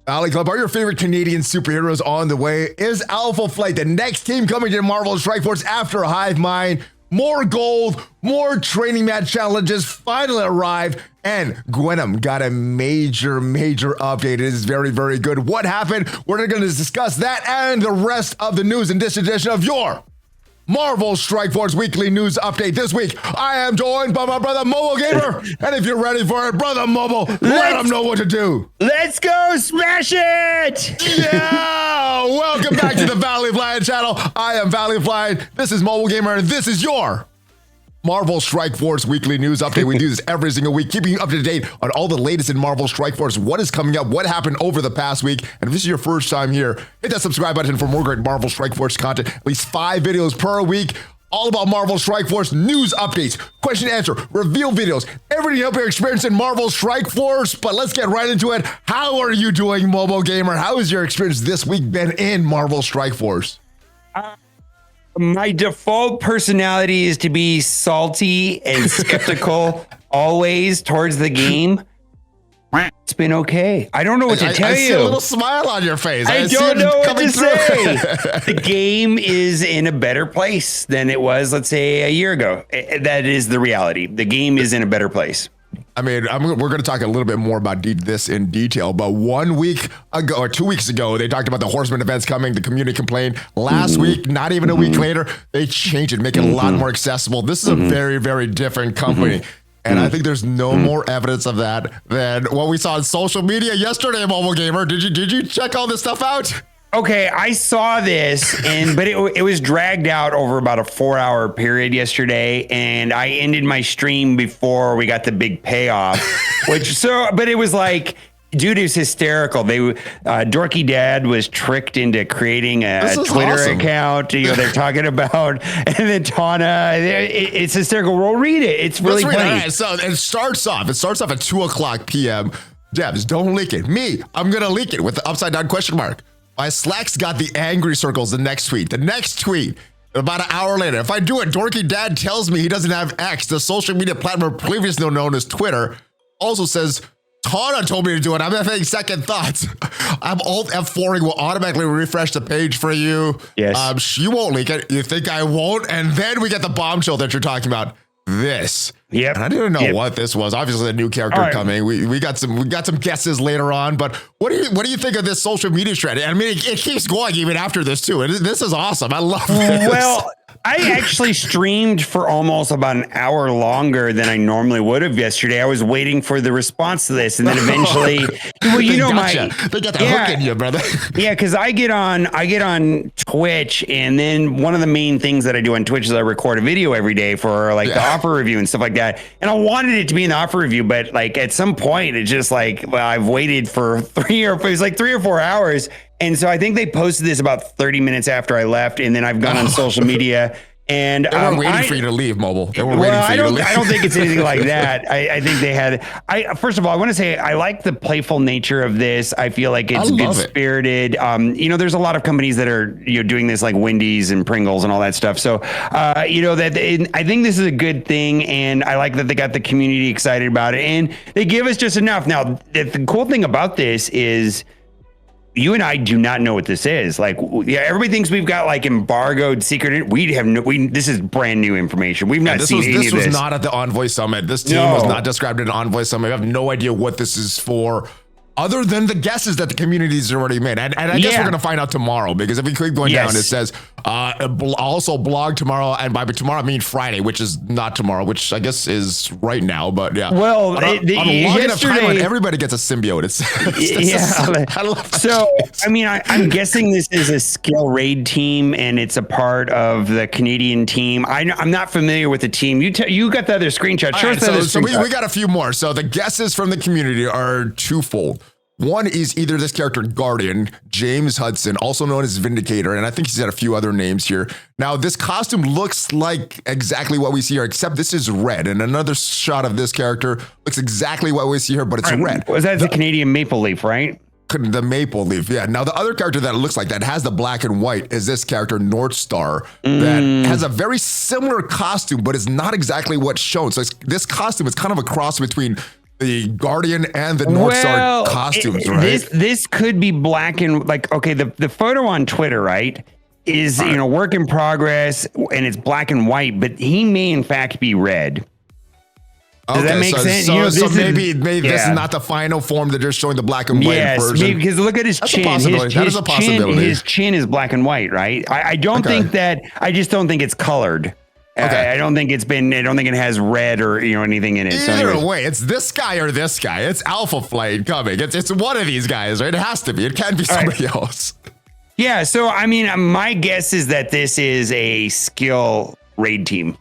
Alley Club, are your favorite Canadian superheroes on the way? Is Alpha Flight the next team coming to Marvel Strike Force after Hive Mind? More gold, more training match challenges finally arrived, and Gwenom got a major update. It is very, very good. What happened? We're going to discuss that and the rest of the news in this edition of your Marvel Strike Force Weekly News Update. This week, I am joined by my brother MobileGamer, and if you're ready for it, brother Mobile, let them know what to do. Let's go smash it! Yeah! Welcome back to the ValleyFlyin channel. I am ValleyFlyin. This is MobileGamer, and this is your Marvel Strike Force Weekly News Update. We do this every single week, keeping you up to date on all the latest in Marvel Strike Force, what is coming up, what happened over the past week. And if this is your first time here, hit that subscribe button for more great Marvel Strike Force content. At least 5 videos per week, all about Marvel Strike Force news updates, question and answer, reveal videos, everything to help your experience in Marvel Strike Force. But let's get right into it. How are you doing, MobileGamer? How has your experience this week been in Marvel Strike Force? My default personality is to be salty and skeptical always towards the game. It's been okay. I don't know what to tell you. I see a little smile on your face. I don't know what to say. The game is in a better place than it was, let's say, a year ago. That is the reality. The game is in a better place. I mean, we're going to talk a little bit more about this in detail, but 1 week ago or 2 weeks ago, they talked about the Horsemen events coming. The community complained. Last week, not even a week later, they changed it, make it a lot more accessible. This is a very, very different company. And I think there's no more evidence of that than what we saw on social media yesterday, MobileGamer. Did you check all this stuff out? Okay, I saw this, but it was dragged out over about a 4-hour period yesterday, and I ended my stream before we got the big payoff. But it was like, dude, it was hysterical. Dorky Dad was tricked into creating a Twitter account. They're talking about, and then Tana. It's hysterical. We'll read it. It's really funny. Right. So it starts off at 2:00 p.m. Debs, don't leak it. Me, I'm gonna leak it with the upside down question mark. My Slack's got the angry circles the next tweet. The next tweet, about an hour later. If I do it, Dorky Dad tells me he doesn't have X, the social media platform previously known as Twitter, also says, Tana told me to do it. I'm having second thoughts. I'm Alt F4ing will automatically refresh the page for you. Yes. You won't leak it. You think I won't? And then we get the bombshell that you're talking about. This. Yep. And I didn't know what this was. Obviously, a new character coming. We got some guesses later on. But what do you think of this social media trend? I mean, it keeps going even after this too. This is awesome. I love this. Well, I actually streamed for almost about an hour longer than I normally would have yesterday. I was waiting for the response to this, and then eventually, well, you know, they got the hook in you, brother. Yeah, because I get on Twitch, and then one of the main things that I do on Twitch is I record a video every day for like the offer review and stuff like that. And I wanted it to be in the offer review, but like at some point, it's just like, well, I've waited for 3 or 4 hours. And so I think they posted this about 30 minutes after I left, and then I've gone on social media. And they were waiting for you to leave, Mobile. They were waiting for you to leave. I don't think it's anything like that. I think they had. First of all, I want to say I like the playful nature of this. I feel like it's good spirited. There's a lot of companies that are doing this, like Wendy's and Pringles and all that stuff. So I think this is a good thing, and I like that they got the community excited about it, and they give us just enough. Now, the cool thing about this is, you and I do not know what this is. Like, everybody thinks we've got like embargoed secret. This is brand new information. We've not seen any of this. This was not at the Envoy Summit. This team was not described at an Envoy Summit. I have no idea what this is for, other than the guesses that the community's already made. And I guess we're going to find out tomorrow, because if we keep going down, it says also blog tomorrow. And by tomorrow, I mean Friday, which is not tomorrow, which I guess is right now. But yeah. Well, yesterday, everybody gets a symbiote. I love that. So, I mean, I'm guessing this is a skill raid team, and it's a part of the Canadian team. I'm not familiar with the team. You got the other screenshot. So we got a few more. So the guesses from the community are twofold. One is either this character Guardian, James Hudson, also known as Vindicator, and I think he's got a few other names here. Now, this costume looks like exactly what we see here, except this is red, and another shot of this character looks exactly what we see here, but it's red. Was that the Canadian Maple Leaf, right? The Maple Leaf, yeah. Now, the other character that looks like that has the black and white is this character, North Star, that has a very similar costume, but is not exactly what's shown. So this costume is kind of a cross between the Guardian and the North Star costumes, right? This could be black and like, okay, the photo on Twitter, right, is, you know, work in progress and it's black and white, but he may in fact be red. Does that make sense? So maybe this is not the final form. They're just showing the black and white version. Because look at his chin. That is a possibility. His chin is black and white, right? I don't think that. I just don't think it's colored. Okay. I don't think it has red or anything in it. Either way, it's this guy or this guy. It's ValleyFlyin coming. It's one of these guys, right? It has to be. It can't be somebody else. Yeah. So I mean, my guess is that this is a skill raid team.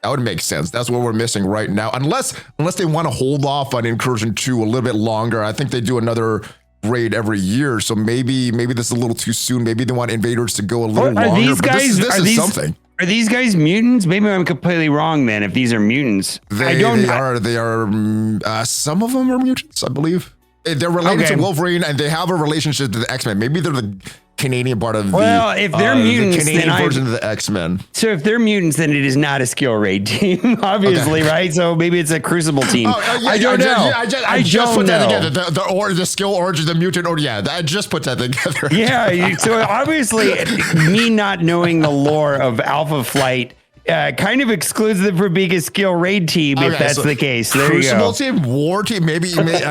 That would make sense. That's what we're missing right now. Unless they want to hold off on Incursion 2 a little bit longer. I think they do another raid every year. So maybe this is a little too soon. Maybe they want invaders to go a little longer. These guys, this is something. Are these guys mutants? Maybe I'm completely wrong then if these are mutants. They are some of them are mutants, I believe. They're related to Wolverine and they have a relationship to the X-Men. Maybe they're the Canadian part of if they're mutants, the Canadian version of the X-Men. So if they're mutants, then it is not a skill raid team, obviously, right? So maybe it's a Crucible team. I don't know. I just put that together. The skill origin, the mutant, I just put that together. Yeah. So obviously, me not knowing the lore of Alpha Flight kind of excludes them from being a skill raid team, if that's the case. There Crucible you go. team, war team, maybe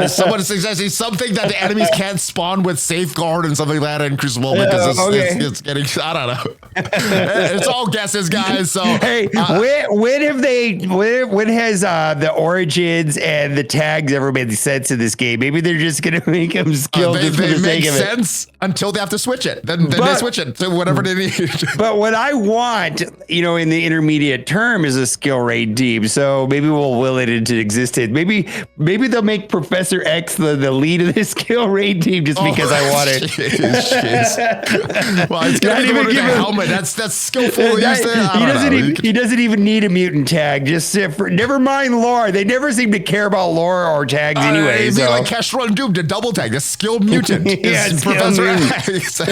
someone is suggesting something that the enemies can't spawn with safeguard and something like that in Crucible because it's getting, I don't know. It's all guesses, guys. So hey, when has the origins and the tags ever made sense in this game? Maybe they're just gonna make them skill just for the sake of it. They make sense until they have to switch it. Then they switch it to whatever they need. But what I want, in the intermediate term is a skill raid team. So maybe we'll will it into existence. Maybe they'll make Professor X the lead of this skill raid team just because I want it. Well, it's gonna be a helmet. That's skillful. He doesn't even need a mutant tag. Just never mind lore. They never seem to care about lore or tags anyway. It'd be like Kestrel and Doom to double tag. The skilled mutant is Professor X. All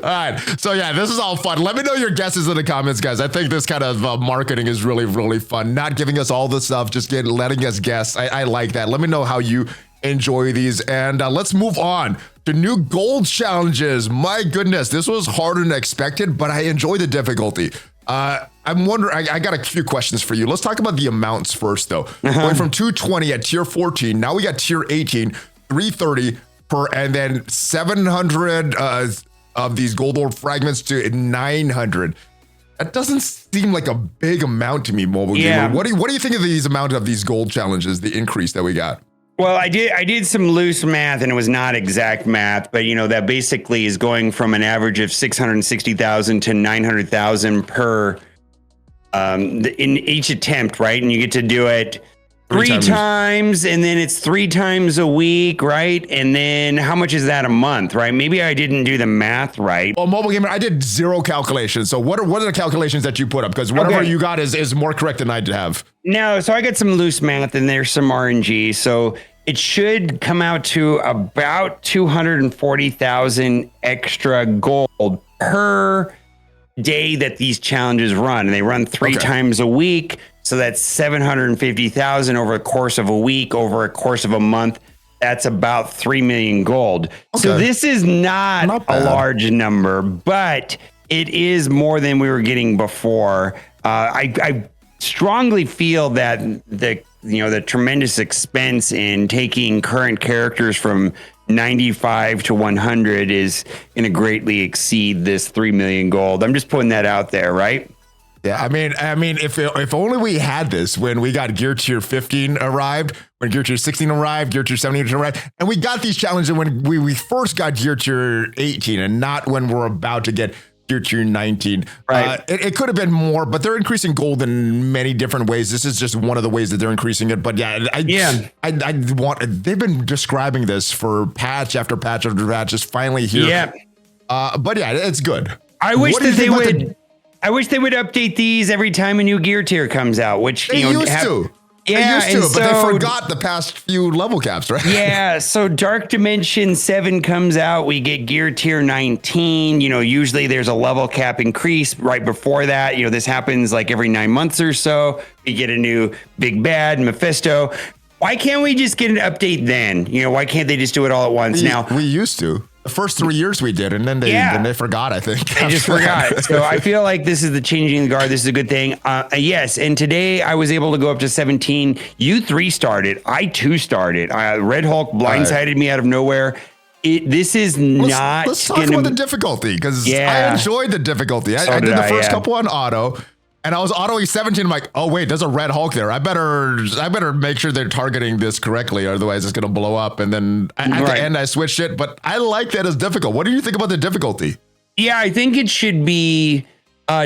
right. So yeah, this is all fun. Let me know your guesses in the comments, guys. I think this kind of marketing is really, really fun. Not giving us all the stuff, just letting us guess. I like that. Let me know how you enjoy these. And let's move on to new gold challenges. My goodness, this was harder than expected, but I enjoy the difficulty. I'm wondering, I got a few questions for you. Let's talk about the amounts first, though. Going from 220 at tier 14, now we got tier 18, 330 per, and then 700 of these gold orb fragments to 900. That doesn't seem like a big amount to me, MobileGamer. Yeah. What do you think of these amount of these gold challenges, the increase that we got? Well, I did some loose math, and it was not exact math, but that basically is going from an average of 660,000 to 900,000 per in each attempt, right? And you get to do it three times, and then it's 3 times a week, right? And then how much is that a month, right? Maybe I didn't do the math right. Well, MobileGamer, I did 0 calculations. So what are the calculations that you put up? Because whatever you got is more correct than I did have. No, so I got some loose math, and there's some RNG. So it should come out to about 240,000 extra gold per day that these challenges run. And they run 3 times a week. So that's 750,000 over the course of a week, over a course of a month. That's about 3 million gold. Okay. So this is not a large number, but it is more than we were getting before. I strongly feel that the tremendous expense in taking current characters from 95 to 100 is going to greatly exceed this 3 million gold. I'm just putting that out there, right? Yeah, I mean, if only we had this when we got Gear Tier 15 arrived, when Gear Tier 16 arrived, Gear Tier 17 arrived, and we got these challenges when we first got Gear Tier 18 and not when we're about to get Gear Tier 19. Right. It could have been more, but they're increasing gold in many different ways. This is just one of the ways that they're increasing it. But they've been describing this for patch after patch after patch, just finally here. Yeah. But yeah, it's good. I wish that they would. I wish they would update these every time a new gear tier comes out, which they used to. Yeah, they used to, but they forgot the past few level caps, right? Yeah, so Dark Dimension 7 comes out, we get gear tier 19. Usually there's a level cap increase right before that. This happens like every 9 months or so. We get a new big bad, Mephisto. Why can't we just get an update then? You know, why can't they just do it all at once? We used to. The first 3 years we did, and then they forgot, I think. They just forgot. So I feel like this is the changing the guard. This is a good thing. Yes, and today I was able to go up to 17. You 3 started. I 2 started. Red Hulk blindsided me out of nowhere. This is not. Let's talk about the difficulty, because I enjoyed the difficulty. I did the first couple on auto. And I was autoing 17. I'm like, oh wait, there's a Red Hulk there. I better make sure they're targeting this correctly, otherwise it's gonna blow up. And then at the end, I switched it. But I like that as difficult. What do you think about the difficulty? Yeah, I think it should be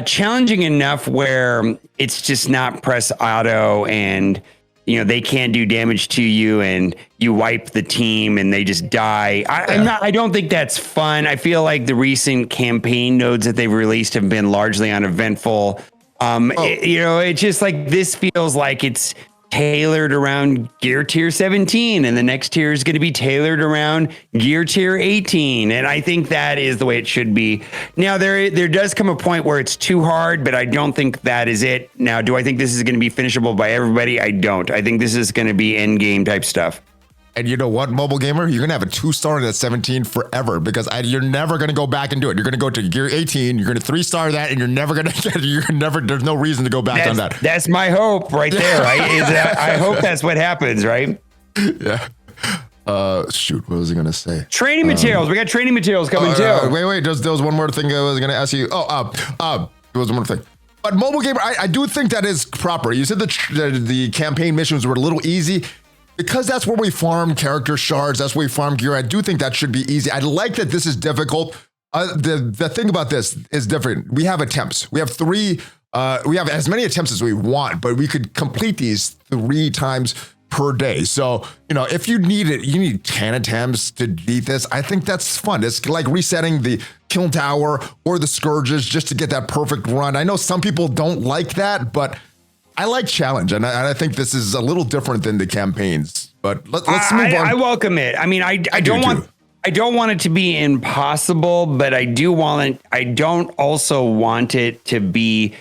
challenging enough where it's just not press auto and they can't do damage to you and you wipe the team and they just die. I don't think that's fun. I feel like the recent campaign nodes that they've released have been largely uneventful. It's just like, this feels like it's tailored around gear tier 17 and the next tier is going to be tailored around gear tier 18. And I think that is the way it should be. Now there does come a point where it's too hard, but I don't think that is it. Now, do I think this is going to be finishable by everybody? I don't. I think this is going to be end game type stuff. And you know what, Mobile Gamer? You're going to have a 2-star in that 17 forever, because you're never going to go back and do it. You're going to go to gear 18, you're going to 3-star that, and you're never going to there's no reason to go back on that. That's my hope right there, right? I hope that's what happens, right? Yeah. Shoot, what was I going to say? Training materials. We got training materials coming too. Wait. There was one more thing I was going to ask you. There was one more thing. But Mobile Gamer, I do think that is proper. You said the campaign missions were a little easy. Because that's where we farm character shards, that's where we farm gear. I do think that should be easy. I like that this is difficult. The thing about this is different. We have attempts. We have 3. We have as many attempts as we want, but we could complete these 3 times per day. So, if you need 10 attempts to beat this. I think that's fun. It's like resetting the Kyln Tower or the Scourges just to get that perfect run. I know some people don't like that, but I like challenge, and I think this is a little different than the campaigns. But let's move on. I welcome it. I mean, I don't want it to be impossible, but I don't also want it to be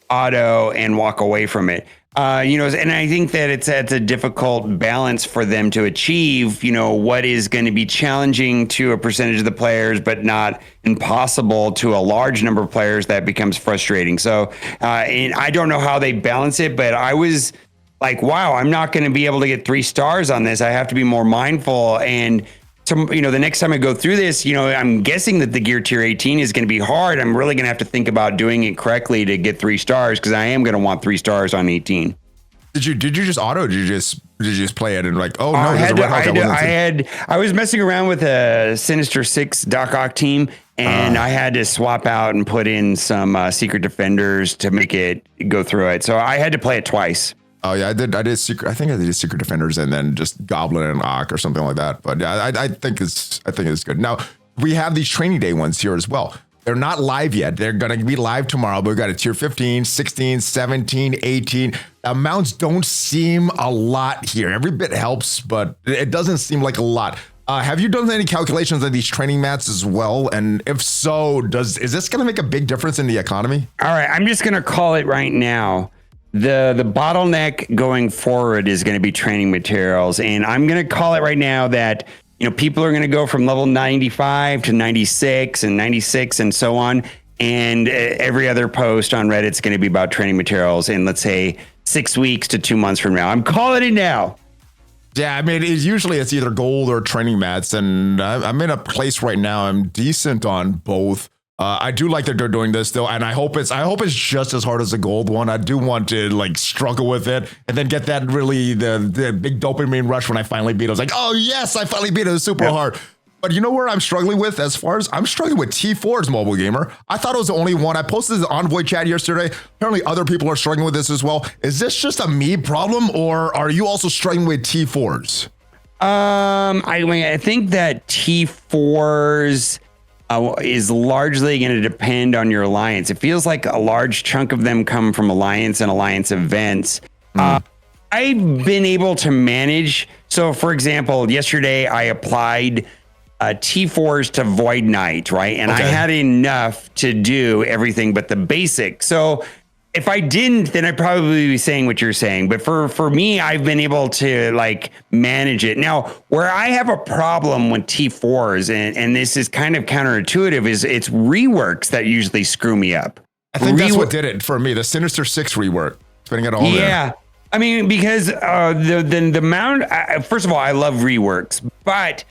auto and walk away from it. And I think that it's a difficult balance for them to achieve, what is going to be challenging to a percentage of the players, but not impossible to a large number of players. That becomes frustrating. So, and I don't know how they balance it, but I was like, wow, I'm not going to be able to get 3 stars on this. I have to be more mindful. And the next time I go through this, I'm guessing that the gear tier 18 is going to be hard. I'm really going to have to think about doing it correctly to get 3 stars, because I am going to want 3 stars on 18. Did you just auto? Or did you just play it and like, oh no, there's a Red Hulk? I was messing around with a Sinister 6 Doc Ock team, and I had to swap out and put in some Secret Defenders to make it go through it. So I had to play it twice. Oh yeah, I did Secret. I think I did Secret Defenders and then just Goblin and Ock or something like that. But yeah, I think it's good. Now we have these training day ones here as well. They're not live yet. They're going to be live tomorrow, but we've got a tier 15, 16, 17, 18. Amounts don't seem a lot here. Every bit helps, but it doesn't seem like a lot. Have you done any calculations on these training mats as well? And if so, is this going to make a big difference in the economy? All right, I'm just going to call it right now. The bottleneck going forward is going to be training materials. And I'm going to call it right now that people are going to go from level 95 to 96 and 96 and so on. And every other post on Reddit's going to be about training materials in, let's say, 6 weeks to 2 months from now. I'm calling it now. Yeah, I mean, usually it's either gold or training mats. And I'm in a place right now. I'm decent on both. I do like that they're doing this though, and I hope it's just as hard as the gold one. I do want to struggle with it and then get that really the big dopamine rush when I finally beat it. I was like, oh yes, I finally beat it. It was super hard. But you know where I'm struggling with? I'm struggling with T4's Mobile Gamer. I thought it was the only one. I posted the Envoy chat yesterday. Apparently other people are struggling with this as well. Is this just a me problem, or are you also struggling with T4's? I think that T4's is largely going to depend on your alliance. It feels like a large chunk of them come from alliance and alliance events. I've been able to manage. So for example, yesterday I applied T4s to Void Knight, right? And I had enough to do everything but the basic. So If I didn't, then I'd probably be saying what you're saying. But for me, I've been able to like manage it. Now, where I have a problem with T4s, and this is kind of counterintuitive, is it's reworks that usually screw me up. I think that's what did it for me. The Sinister Six rework, spinning it all there. Yeah. I mean, because the amount, first of all, I love reworks, but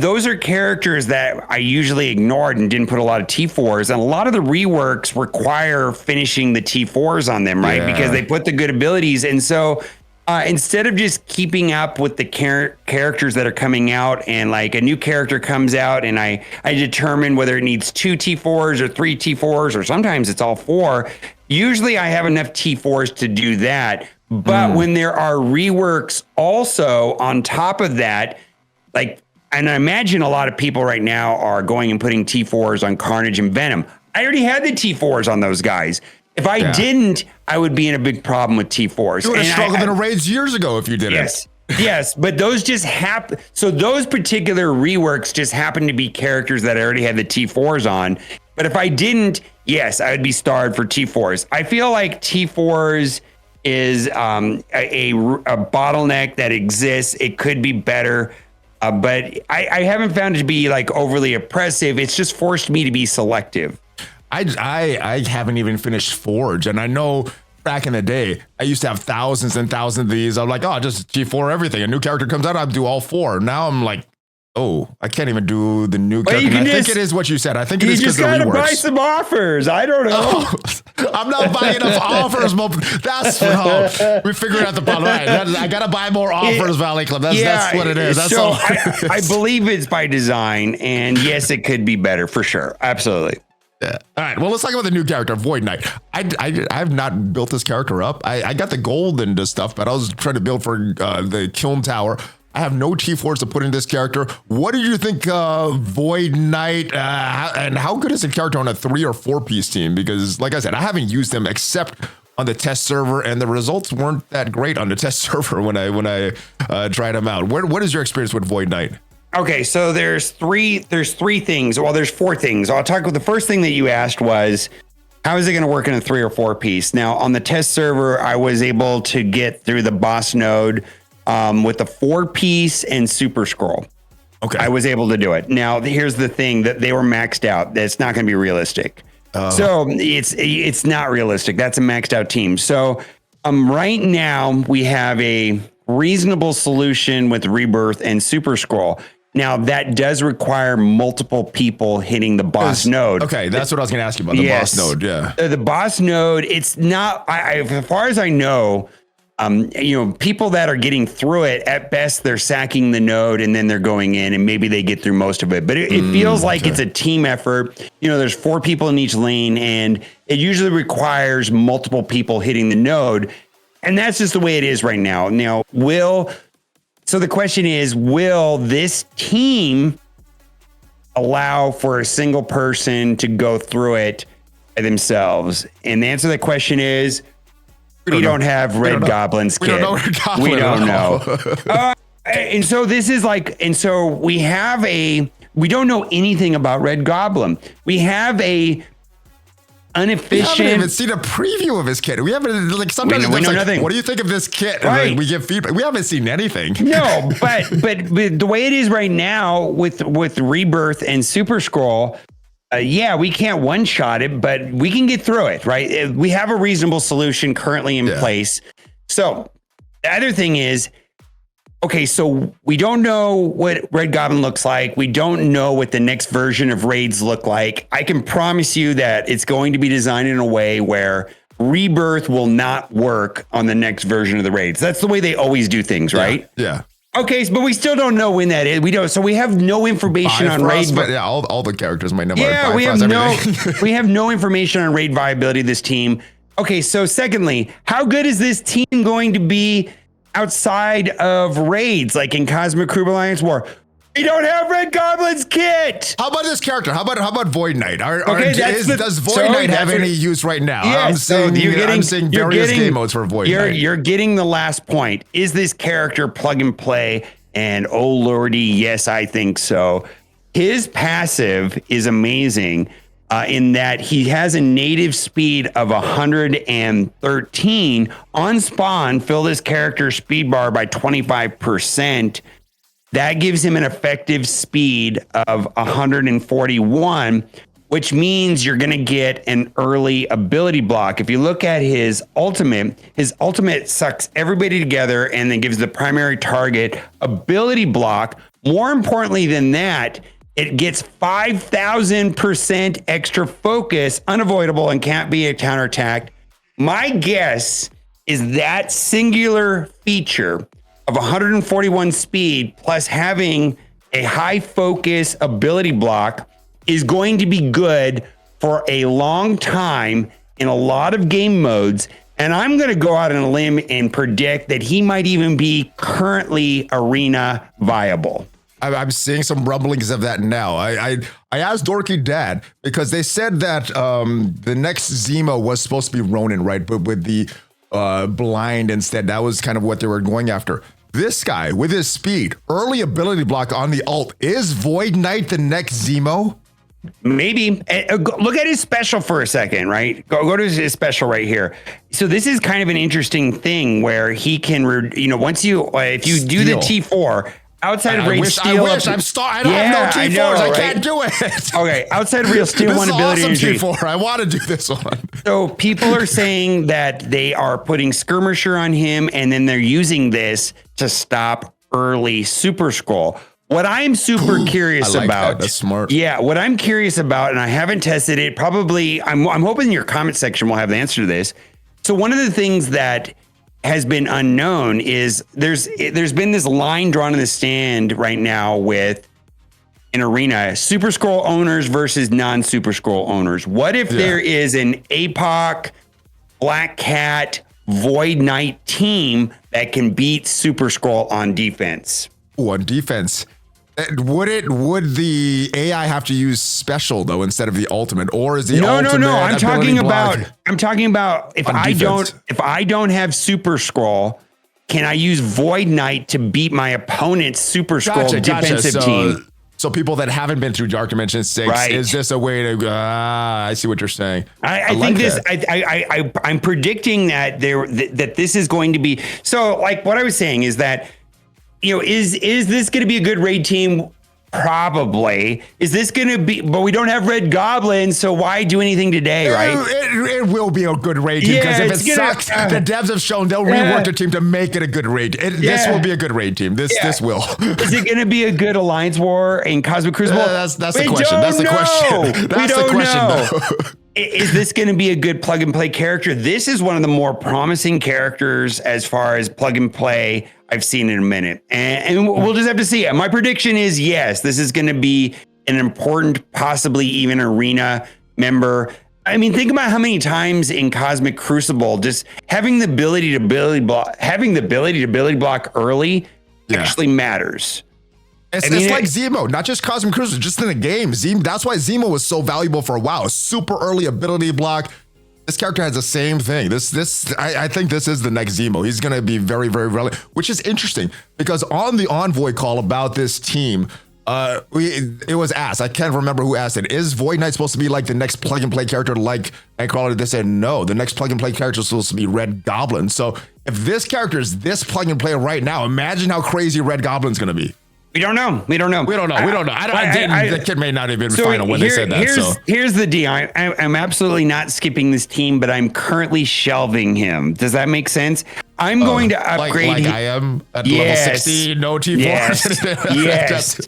those are characters that I usually ignored and didn't put a lot of T4s. And a lot of the reworks require finishing the T4s on them, right? Yeah. Because they put the good abilities. And so instead of just keeping up with the characters that are coming out, and like a new character comes out and I determine whether it needs 2 T4s or 3 T4s, or sometimes it's all 4. Usually I have enough T4s to do that. But when there are reworks also on top of that, like, and I imagine a lot of people right now are going and putting T4s on Carnage and Venom. I already had the T4s on those guys. If I didn't, I would be in a big problem with T4s. You would have struggled in a raids years ago if you didn't. Yes, but those just happen. So those particular reworks just happen to be characters that I already had the T4s on. But if I didn't, yes, I would be starved for T4s. I feel like T4s is a bottleneck that exists. It could be better. But I haven't found it to be like overly oppressive. It's just forced me to be selective. I haven't even finished Forge, and I know back in the day I used to have thousands and thousands of these. I'm like, oh, just G4 everything. A new character comes out, I'll do all 4. Now I'm like, oh, I can't even do the new character. I think it is what you said. I think it is because of the reworks. You just gotta buy some offers. I don't know. Oh, I'm not buying enough offers. That's we figured out the problem. Right, I gotta buy more offers, Valley Club. That's what it is. That's so all. I believe it's by design, and yes, it could be better for sure. Absolutely. Yeah. All right. Well, let's talk about the new character, Void Knight. I've not built this character up. I got the gold and stuff, but I was trying to build for the Kyln Tower. I have no T4s to put in this character. What did you think, Void Knight? And how good is the character on a 3 or 4 piece team? Because, like I said, I haven't used them except on the test server, and the results weren't that great on the test server when I tried them out. What is your experience with Void Knight? Okay, so there's three things. Well, there's 4 things. I'll talk about the first thing that you asked was, how is it going to work in a 3 or 4 piece? Now, on the test server, I was able to get through the boss node with a 4-piece and super-skrull. Okay. I was able to do it. Now, here's the thing, that they were maxed out. That's not going to be realistic. So it's not realistic. That's a maxed out team. So right now we have a reasonable solution with Rebirth and super-skrull. Now, that does require multiple people hitting the boss node. Okay, that's what I was going to ask you about, the boss node, yeah. The boss node, it's not, as far as I know, people that are getting through it, at best, they're sacking the node and then they're going in and maybe they get through most of it. But it feels like it's a team effort. There's 4 people in each lane, and it usually requires multiple people hitting the node. And that's just the way it is right now. Now, so the question is, will this team allow for a single person to go through it by themselves? And the answer to that question is, we don't have Red Goblin's kit. We don't know Red Goblin. We don't know. And so this is like, and so we don't know anything about Red Goblin. We have a inefficient. We haven't even seen a preview of his kit. We haven't, like, sometimes we know nothing. What do you think of this kit? Right. And we give feedback. We haven't seen anything. No, but the way it is right now with Rebirth and super-skrull, we can't one-shot it, but we can get through it, right? We have a reasonable solution currently in place. So the other thing is, okay, so we don't know what Red Goblin looks like. We don't know what the next version of raids look like. I can promise you that it's going to be designed in a way where Rebirth will not work on the next version of the raids. That's the way they always do things, right? Yeah. Okay, but we still don't know when that is. We don't. So we have no information on raid. But yeah, all the characters might know. Yeah, we have we have no information on raid viability of this team. Okay, so secondly, how good is this team going to be outside of raids, like in Cosmic Crew Alliance War? We don't have Red Goblin's kit. How about this character? How about Void Knight? Does Void Knight have any use right now? Yeah, I'm saying various game modes for Void Knight. You're getting the last point. Is this character plug and play? And oh lordy, yes, I think so. His passive is amazing. in that he has a native speed of 113. On spawn, fill this character's speed bar by 25%. That gives him an effective speed of 141, which means you're going to get an early ability block. If you look at his ultimate sucks everybody together and then gives the primary target ability block. More importantly than that, it gets 5,000% extra focus, unavoidable, and can't be counterattacked. My guess is that singular feature of 141 speed plus having a high focus ability block is going to be good for a long time in a lot of game modes. And I'm going to go out on a limb and predict that he might even be currently arena viable. I'm seeing some rumblings of that now. I asked Dorky Dad because they said that the next Zemo was supposed to be Ronin, right? But with the blind instead, that was kind of what they were going after. This guy with his speed, early ability block on the ult, is Void Knight the next Zemo? Maybe. Look at his special for a second, right? Go to his special right here. So this is kind of an interesting thing where he can, once you, if you do the T4, outside of Rage Steel. I don't have no T4s. I can't do it. Okay. Outside of Real Steel, one ability. This is awesome T4. I want to do this one. So people are saying that they are putting Skirmisher on him and then they're using this to stop early super-skrull. What I'm super curious about. That's smart. Yeah. What I'm curious about, and I haven't tested it, probably, I'm hoping your comment section will have the answer to this. So one of the things that has been unknown is there's been this line drawn in the stand right now with an arena, super-skrull owners versus non-super-skrull owners. What if there is an APOC, Black Cat, Void Knight team that can beat super-skrull on defense? Ooh, on defense. Would the AI have to use special though instead of the ultimate, or is the ultimate? No. I'm talking about if I don't have super-skrull, can I use Void Knight to beat my opponent's super-skrull defensive team? So people that haven't been through Dark Dimension 6, is this a way to? I see what you're saying. I think this. I'm predicting that that this is going to be. So like what I was saying is that. Is this going to be a good raid team? Probably. Is this going to be, but we don't have Red Goblin, so why do anything today, right? It will be a good raid team, because if it sucks, the devs have shown they'll rework the team to make it a good raid. This will be a good raid team. This will. Is it going to be a good Alliance War in Cosmic Crucible? That's the question. That's the question. That's the question. Is this going to be a good plug and play character? This is one of the more promising characters as far as plug and play I've seen in a minute. And we'll just have to see. My prediction is yes, this is going to be an important, possibly even arena member. I mean, think about how many times in Cosmic Crucible, just having the ability to ability block early actually matters. It's like Zemo, not just Cosmic Crucible, just in the game. That's why Zemo was so valuable for a while. Super early ability block. This character has the same thing. I think this is the next Zemo. He's going to be very, very relevant, which is interesting because on the Envoy call about this team, it was asked. I can't remember who asked it. Is Void Knight supposed to be like the next plug and play character like Nightcrawler? They said no. The next plug and play character is supposed to be Red Goblin. So if this character is this plug and play right now, imagine how crazy Red Goblin's going to be. We don't know. The kid may not have been final when they said that. Here's the deal. I'm absolutely not skipping this team, but I'm currently shelving him. Does that make sense? I'm going to upgrade. Like I am at level 60, no T4s. Yes.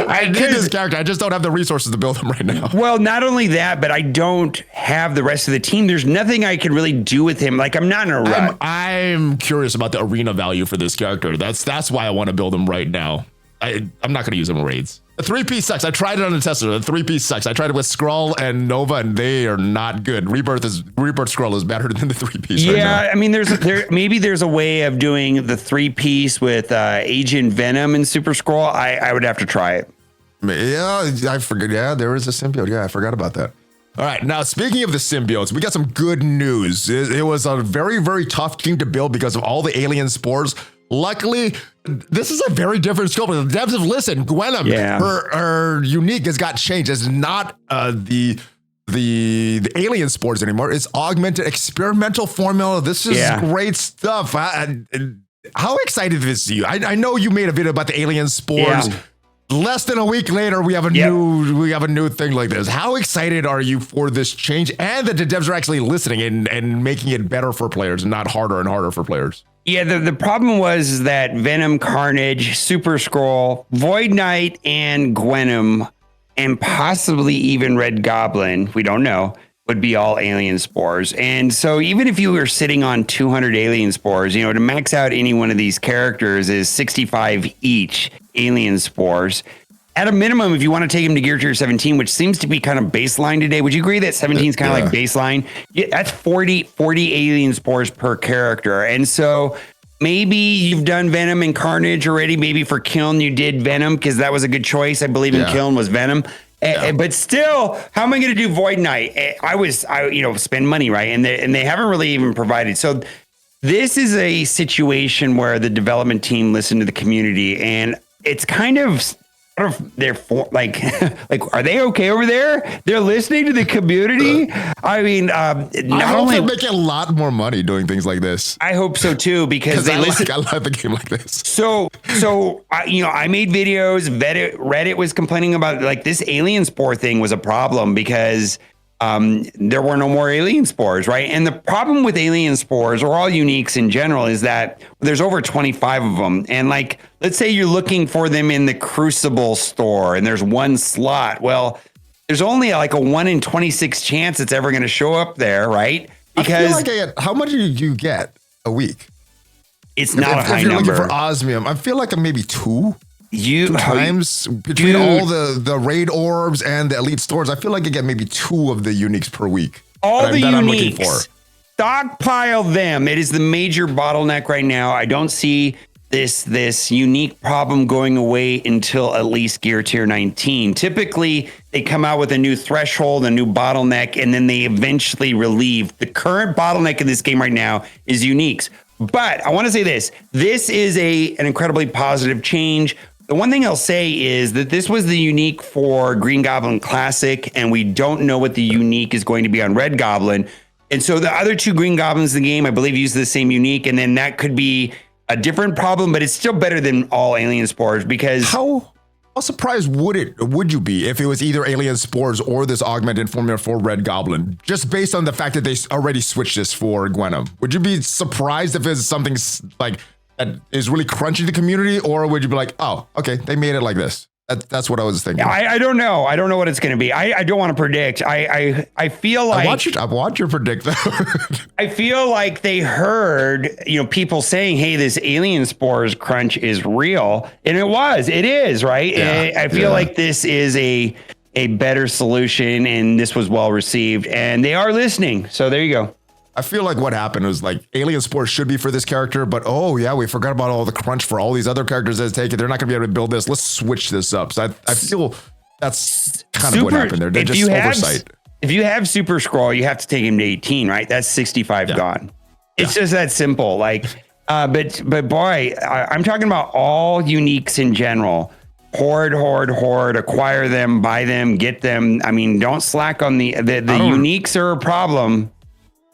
I need this character. I just don't have the resources to build him right now. Well, not only that, but I don't have the rest of the team. There's nothing I can really do with him. Like I'm not in a rut. I'm curious about the arena value for this character. That's why I want to build him right now. I'm not going to use him in raids. The 3-piece sucks. I tried it on the tester. The 3-piece sucks. I tried it with Skrull and Nova, and they are not good. Rebirth Skrull is better than the 3-piece. Yeah, right, I mean, maybe there's a way of doing the 3-piece with Agent Venom and super-skrull. I would have to try it. Yeah, I forget. Yeah, there is a symbiote. Yeah, I forgot about that. All right, now speaking of the symbiotes, we got some good news. It was a very, very tough team to build because of all the alien spores. Luckily, this is a very different scope. The devs have listened. Gwenom, her unique has got changed. It's not the the alien spores anymore. It's augmented experimental formula. This is great stuff. How excited is you? I know you made a video about the alien spores. Yeah. Less than a week later, we have a new thing like this. How excited are you for this change and that the devs are actually listening and making it better for players and not harder and harder for players? Yeah, the problem was that Venom, Carnage, super-skrull, Void Knight, and Gwenom, and possibly even Red Goblin, we don't know, would be all alien spores. And so even if you were sitting on 200 alien spores, you know, to max out any one of these characters is 65 each alien spores. At a minimum, if you want to take them to gear tier 17, which seems to be kind of baseline today, would you agree that 17 is kind of like baseline? Yeah, that's 40 alien spores per character. And so maybe you've done Venom and Carnage already. Maybe for Kyln, you did Venom because that was a good choice. I believe in Kyln was Venom. But still, how am I going to do Void Knight? I spend money, right? And they haven't really even provided. So this is a situation where the development team listened to the community, and it's kind of they're like are they okay over there? They're listening to the community. I mean, I hope they're making a lot more money doing things like this. I hope so too, because I love a game like this. So I made videos. Reddit was complaining about like this alien spore thing was a problem because there were no more alien spores, right? And the problem with alien spores, or all uniques in general, is that there's over 25 of them. And like, let's say you're looking for them in the Crucible store and there's one slot. Well, there's only like a 1 in 26 chance it's ever going to show up there, right? Because I feel like how much do you get a week? It's not a high if you're number. Looking for osmium, I feel like maybe two times between dude, all the raid orbs and the elite stores. I feel like you get maybe 2 of the uniques per week. All the uniques, stockpile them. It is the major bottleneck right now. I don't see this unique problem going away until at least gear tier 19. Typically, they come out with a new threshold, a new bottleneck, and then they eventually relieve. The current bottleneck in this game right now is uniques. But I want to say this. This is an incredibly positive change. The one thing I'll say is that this was the unique for Green Goblin Classic, and we don't know what the unique is going to be on Red Goblin. And so the other 2 Green Goblins in the game, I believe, use the same unique, and then that could be a different problem, but it's still better than all alien spores because how surprised would you be if it was either alien spores or this augmented formula for Red Goblin, just based on the fact that they already switched this for Gwenom? Would you be surprised if it's something like that is really crunching the community, or would you be like, oh, okay, they made it like this? That's what I was thinking. I don't know. I don't know what it's going to be. I don't want to predict. I feel like I want you to predict though. I feel like they heard, people saying, hey, this alien spores crunch is real. And it is, right? Yeah, I feel like this is a better solution, and this was well received, and they are listening. So there you go. I feel like what happened was like alien spores should be for this character, but we forgot about all the crunch for all these other characters that take it. They're not going to be able to build this. Let's switch this up. So I feel that's kind of what happened there. They're just oversight. If you have super-skrull, you have to take him to 18, right? That's 65 gone. It's just that simple. Like, but boy, I'm talking about all uniques in general. Hoard, acquire them, buy them, get them. I mean, don't slack on the uniques are a problem.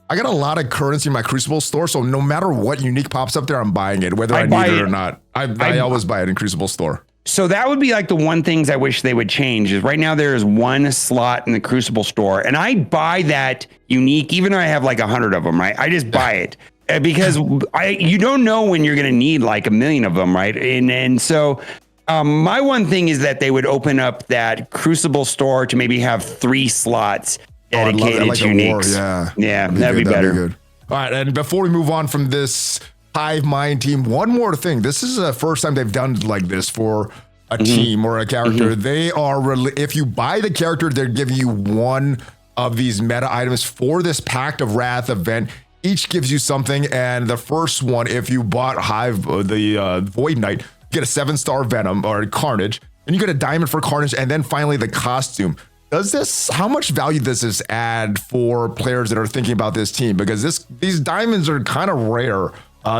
I got a lot of currency in my Crucible store, so no matter what unique pops up there, I'm buying it, whether I need it or not. I always buy it in Crucible store. So that would be like the one things I wish they would change is right now there is 1 slot in the Crucible store, and I buy that unique, even though I have like 100 of them, right? I just buy it because you don't know when you're going to need like 1 million of them, right? And so my one thing is that they would open up that Crucible store to maybe have 3 slots dedicated to uniques. Yeah, that'd be better. Be good. All right, and before we move on from this Hive Mind team, one more thing. This is the first time they've done like this for a team or a character. They are if you buy the character, they're giving you 1 of these meta items for this Pact of Wrath event. Each gives you something, and the first one, if you bought Hive, the Void Knight, you get a 7-star Venom or Carnage, and you get a diamond for Carnage, and then finally the costume. How much value does this add for players that are thinking about this team? Because these diamonds are kind of rare.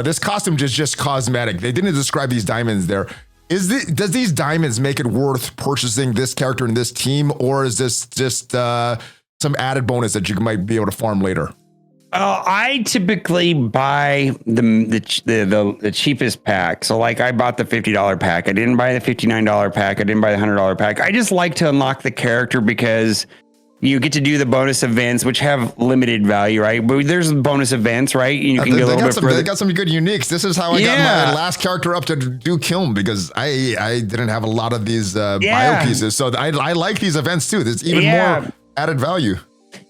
This costume is just cosmetic. They didn't describe these diamonds there. Does these diamonds make it worth purchasing this character in this team, or is this just some added bonus that you might be able to farm later? I typically buy the cheapest pack. So like I bought the $50 pack. I didn't buy the $59 pack. I didn't buy the $100 pack. I just like to unlock the character because you get to do the bonus events, which have limited value, right? But there's bonus events, right? You can get a little bit further. They got some good uniques. This is how I got my last character up to do Kyln because I didn't have a lot of these bio pieces. So I like these events too. There's even more added value.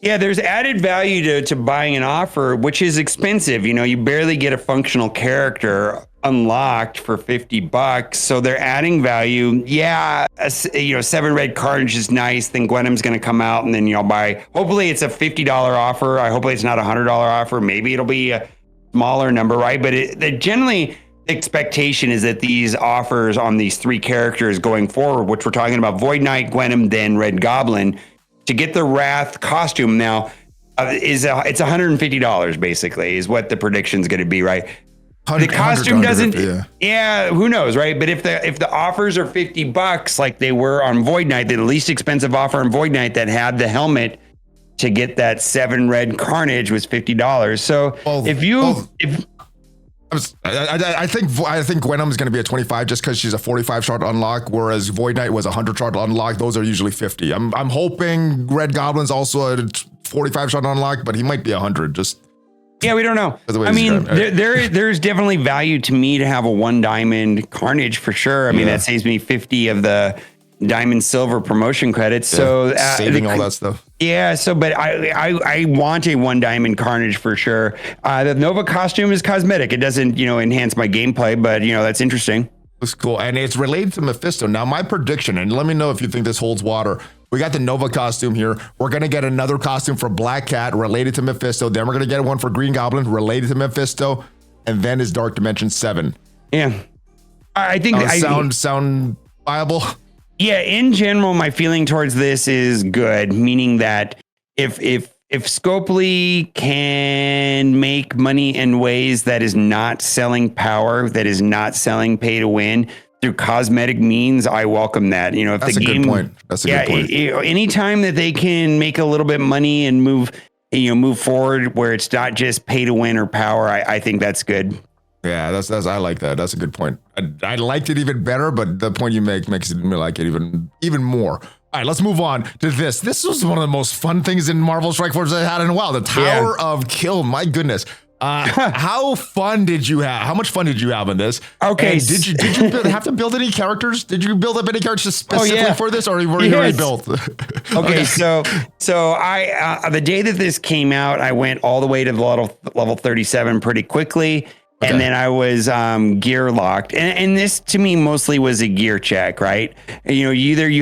Yeah, there's added value to buying an offer, which is expensive. You know, you barely get a functional character unlocked for $50. So they're adding value. Yeah, 7 red carnage is nice. Then Gwenom's going to come out and then you'll buy. Hopefully it's a $50 offer. Hopefully it's not a $100 offer. Maybe it'll be a smaller number, right? But generally the expectation is that these offers on these 3 characters going forward, which we're talking about Void Knight, Gwenom, then Red Goblin, to get the Wrath costume now it's $150 basically is what the prediction is going to be, right? The costume doesn't, who knows, right? But if the offers are $50 like they were on Void Knight, the least expensive offer on Void Knight that had the helmet to get that 7 red carnage was $50. So I think Gwenom is going to be a 25 just because she's a 45 shot unlock, whereas Void Knight was a 100 shot unlock. Those are usually 50. I'm hoping Red Goblin's also a 45 shot unlock, but he might be 100. We don't know. I mean, there's definitely value to me to have a 1 diamond carnage for sure. I mean, that saves me 50 of the diamond silver promotion credits. So saving all that stuff. Yeah. So, but I want a 1 diamond carnage for sure. The Nova costume is cosmetic. It doesn't, enhance my gameplay, but that's interesting. That's cool. And it's related to Mephisto. Now, my prediction, and let me know if you think this holds water. We got the Nova costume here. We're going to get another costume for Black Cat related to Mephisto. Then we're going to get one for Green Goblin related to Mephisto. And then is Dark Dimension 7. Yeah. I think sound viable. Yeah, in general, my feeling towards this is good, meaning that if Scopely can make money in ways that is not selling power, that is not selling pay to win through cosmetic means, I welcome that. If that's the game, good point. That's a good point. Anytime that they can make a little bit of money and move forward where it's not just pay to win or power, I think that's good. Yeah, that's I like that. That's a good point. I liked it even better, but the point you make makes me like it even more. All right, let's move on to this. This was one of the most fun things in Marvel Strike Force I had in a while. The Tower of Kyln. My goodness. How fun did you have? How much fun did you have in this? Okay. And did you have to build any characters? Did you build up any characters specifically for this, or were you already built? Okay, so I the day that this came out, I went all the way to level 37 pretty quickly. Okay. And then I was gear locked, and this to me mostly was a gear check, right? You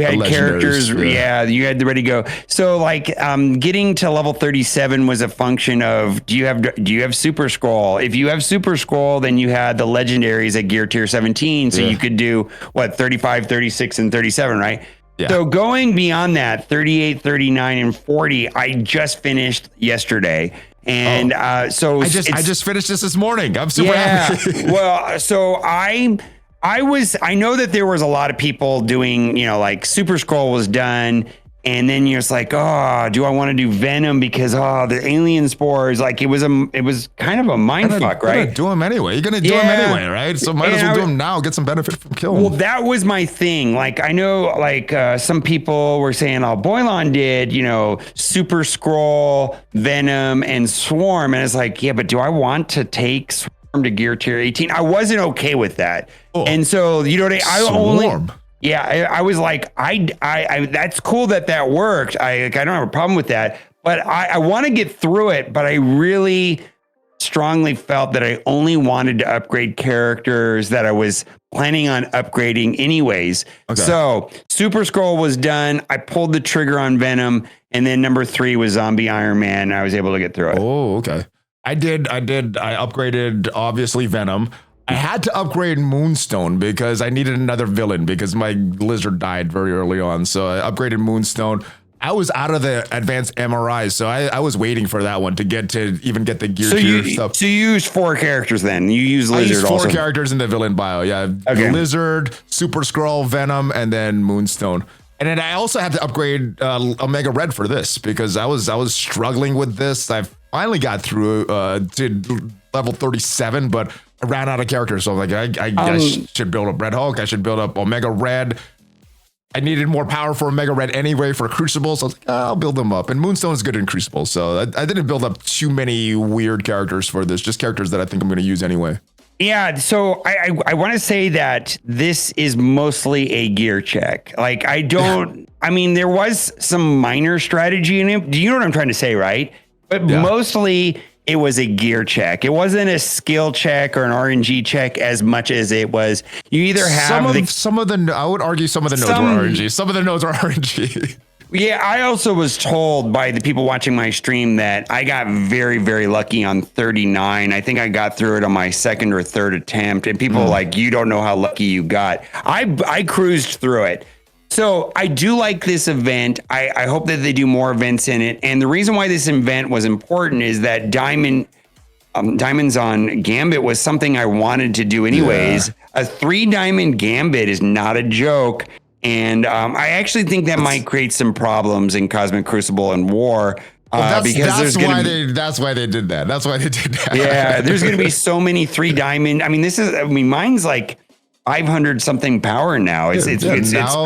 had characters, you had the ready to go. So like getting to level 37 was a function of do you have super-skrull? If you have super-skrull, then you had the legendaries at gear tier 17, so you could do 35, 36, and 37, right? Yeah. So going beyond that, 38, 39, and 40, I just finished yesterday. And so I just finished this morning. I'm super happy. Well, so I know that there was a lot of people doing, like super-skrull was done. And then you're just like, oh, do I want to do Venom because the alien spores? Like it was kind of a mind fuck, right? Do them anyway. You're gonna do them anyway, right? So might as well do them now. Get some benefit from Kyln. Well, that was my thing. Like I know, some people were saying, Boylon did, super-skrull, Venom, and Swarm, and it's like, yeah, but do I want to take Swarm to gear tier 18? I wasn't okay with that, and so Swarm. Yeah, I was like, I that's cool that worked. I don't have a problem with that, but I want to get through it. But I really strongly felt that I only wanted to upgrade characters that I was planning on upgrading anyways. Okay. So super-skrull was done. I pulled the trigger on Venom, and then number 3 was Zombie Iron Man. And I was able to get through it. Oh, okay. I upgraded obviously Venom. I had to upgrade Moonstone because I needed another villain because my lizard died very early on. So I upgraded Moonstone. I was out of the advanced MRI, so I was waiting for that one to even get the gear tier stuff. So you use 4 characters then? You use Lizard also? 4 characters in the villain bio, yeah. Okay. Lizard, super-skrull, Venom, and then Moonstone. And then I also had to upgrade Omega Red for this because I was struggling with this. I finally got through to level 37, but I ran out of characters. So I'm like, I should build up Red Hulk. I should build up Omega Red. I needed more power for Omega Red anyway for Crucible. So I was like, I'll build them up. And Moonstone is good in Crucible. So I didn't build up too many weird characters for this, just characters that I think I'm going to use anyway. Yeah, so I want to say that this is mostly a gear check. Like, I mean, there was some minor strategy in it. Do you know what I'm trying to say, right? But mostly it was a gear check. It wasn't a skill check or an RNG check as much as it was. You either have some of the I would argue some of the nodes were RNG. Some of the nodes are RNG. Yeah, I also was told by the people watching my stream that I got very, very lucky on 39. I think I got through it on my second or third attempt. And people are like, you don't know how lucky you got. I cruised through it. So I do like this event. I hope that they do more events in it. And the reason why this event was important is that Diamonds on Gambit was something I wanted to do anyways. Yeah. A 3-diamond Gambit is not a joke. And I actually think that might create some problems in Cosmic Crucible and War. That's why they did that. That's why they did that. Yeah, there's going to be so many 3-diamond. I mean, mine's like 500 something power now. It's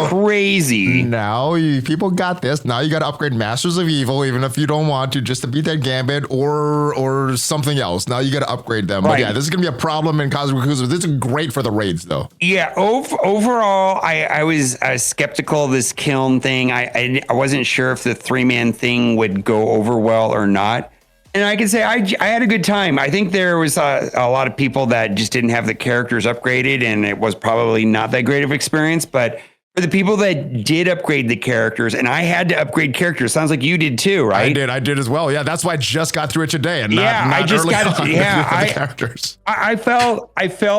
crazy. Now people got this. Now you got to upgrade Masters of Evil, even if you don't want to, just to beat that Gambit or something else. Now you got to upgrade them. Right. But yeah, this is gonna be a problem in Cosmic Crucible. This is great for the raids, though. Yeah. Overall, I was skeptical of this Kyln thing. I wasn't sure if the 3-man thing would go over well or not. And I can say I had a good time. I think there was a lot of people that just didn't have the characters upgraded, and it was probably not that great of experience. But for the people that did upgrade the characters, and I had to upgrade characters, sounds like you did too, right? I did as well. Yeah, that's why I just got through it today, and characters. I felt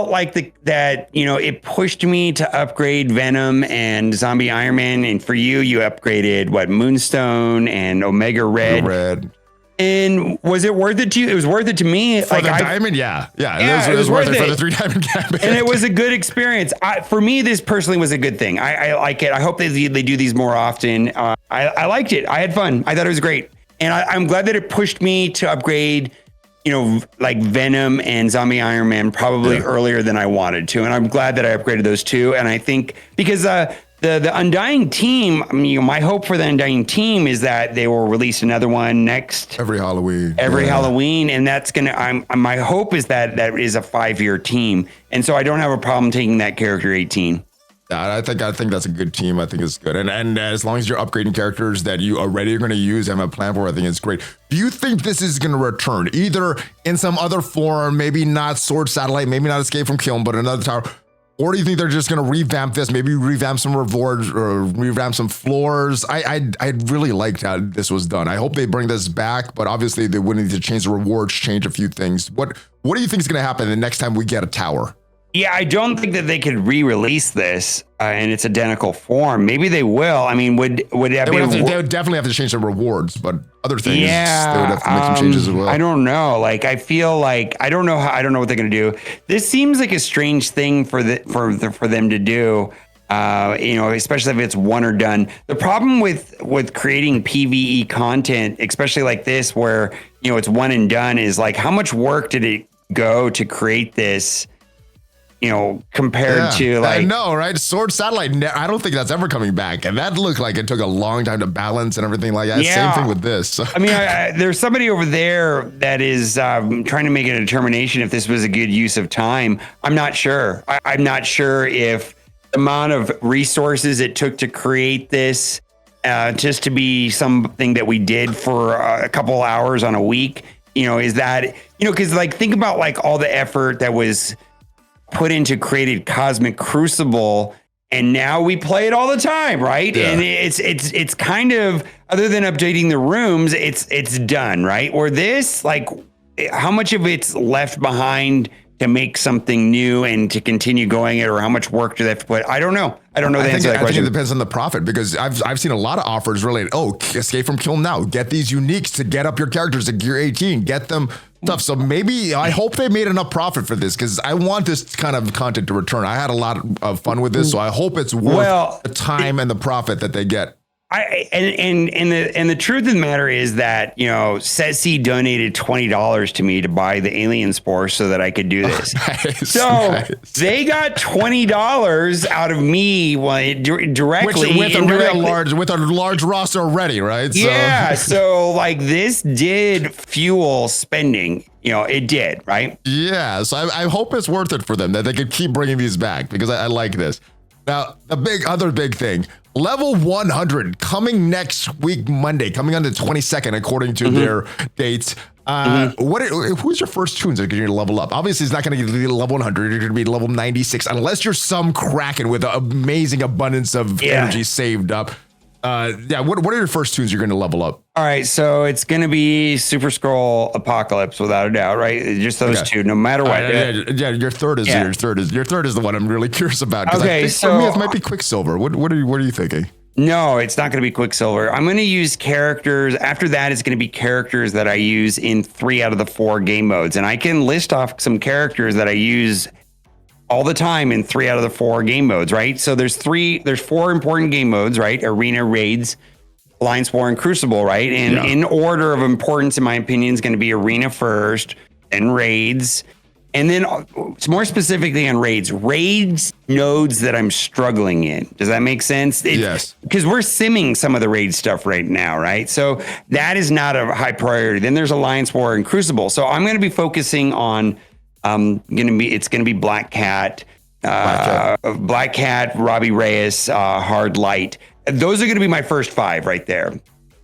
like that it pushed me to upgrade Venom and Zombie Iron Man, and for you upgraded Moonstone and Omega Red. And was it worth it to you? It was worth it to me. For the diamond, yeah. It was worth it for the 3-diamond Gambit. And it was a good experience. For me, this personally was a good thing. I like it. I hope they do these more often. I liked it. I had fun. I thought it was great. And I'm glad that it pushed me to upgrade, like Venom and Zombie Iron Man probably earlier than I wanted to. And I'm glad that I upgraded those two. And I think because the Undying team, my hope for the Undying team is that they will release another one next every Halloween. Halloween, and that's my hope is that is a 5-year team, and so I don't have a problem taking that character 18. I think that's a good team. I think it's good, and as long as you're upgrading characters that you already are going to use and have a plan for, I think it's great. Do you think this is going to return either in some other form, maybe not Sword Satellite, maybe not Escape from Kyln, but another tower? Or do you think they're just going to revamp this? Maybe revamp some rewards or revamp some floors. I really liked how this was done. I hope they bring this back, but obviously they would need to change the rewards, change a few things. What do you think is going to happen the next time we get a tower? Yeah, I don't think that they could re-release this in its identical form. Maybe they will. I mean, would that they would definitely have to change the rewards, but other things they would have to make some changes as well. I don't know. Like, I feel like I don't know what they're gonna do. This seems like a strange thing for them to do. Especially if it's one or done. The problem with creating PvE content, especially like this, where it's one and done, is like how much work did it go to create this? Compared to like, I know, right? Sword Satellite, I don't think that's ever coming back. And that looked like it took a long time to balance and everything like that. Yeah. Same thing with this. I mean, there's somebody over there that is trying to make a determination if this was a good use of time. I'm not sure. I'm not sure if the amount of resources it took to create this just to be something that we did for a couple hours on a week, is that, because like, think about like all the effort that was put into created Cosmic Crucible, and now we play it all the time, right? Yeah. And it's kind of, other than updating the rooms, it's done, right? Or this, like, how much of it's left behind to make something new and to continue going it, or how much work do they have to put? I don't know. I don't know the answer to that question. I think it depends on the profit, because I've seen a lot of offers related. Escape from Kyln now. Get these uniques to get up your characters to gear 18. Get them Tough. So maybe I hope they made enough profit for this because I want this kind of content to return. I had a lot of fun with this, so I hope it's worth the time and the profit that they get. And the truth of the matter is that, you know, Setsi donated $20 to me to buy the alien spore so that I could do this. They got $20 out of me directly with a large roster already, right? Yeah. So like this did fuel spending. You know, it did, right? Yeah. So I hope it's worth it for them that they could keep bringing these back because I like this. Now, the other big thing, level 100 coming next week, Monday, coming on the 22nd, according to their dates. Who's your first tunes that you're going to level up? Obviously, it's not going to be level 100. You're going to be level 96, unless you're some Kraken with an amazing abundance of energy saved up. What are your first tunes you're going to level up? All right, so it's going to be super-skrull Apocalypse without a doubt, right? Just those two, no matter what. Your third is the one I'm really curious about. Okay, for me, it might be Quicksilver. What are you thinking? No, it's not going to be Quicksilver. I'm going to use characters. After that, it's going to be characters that I use in 3 out of the 4 game modes, and I can list off some characters that I use all the time in 3 out of the 4 game modes, right? So there's 4 important game modes, right? Arena, Raids, Alliance War, and Crucible, right? And in order of importance, in my opinion, is going to be Arena first, then Raids, and then more specifically on Raids nodes that I'm struggling in. Does that make sense? Yes. Because we're simming some of the Raid stuff right now, right? So that is not a high priority. Then there's Alliance War and Crucible. So I'm going to be focusing on it's gonna be Black Cat, Robbie Reyes, Hard Light. Those are gonna be my first 5 right there,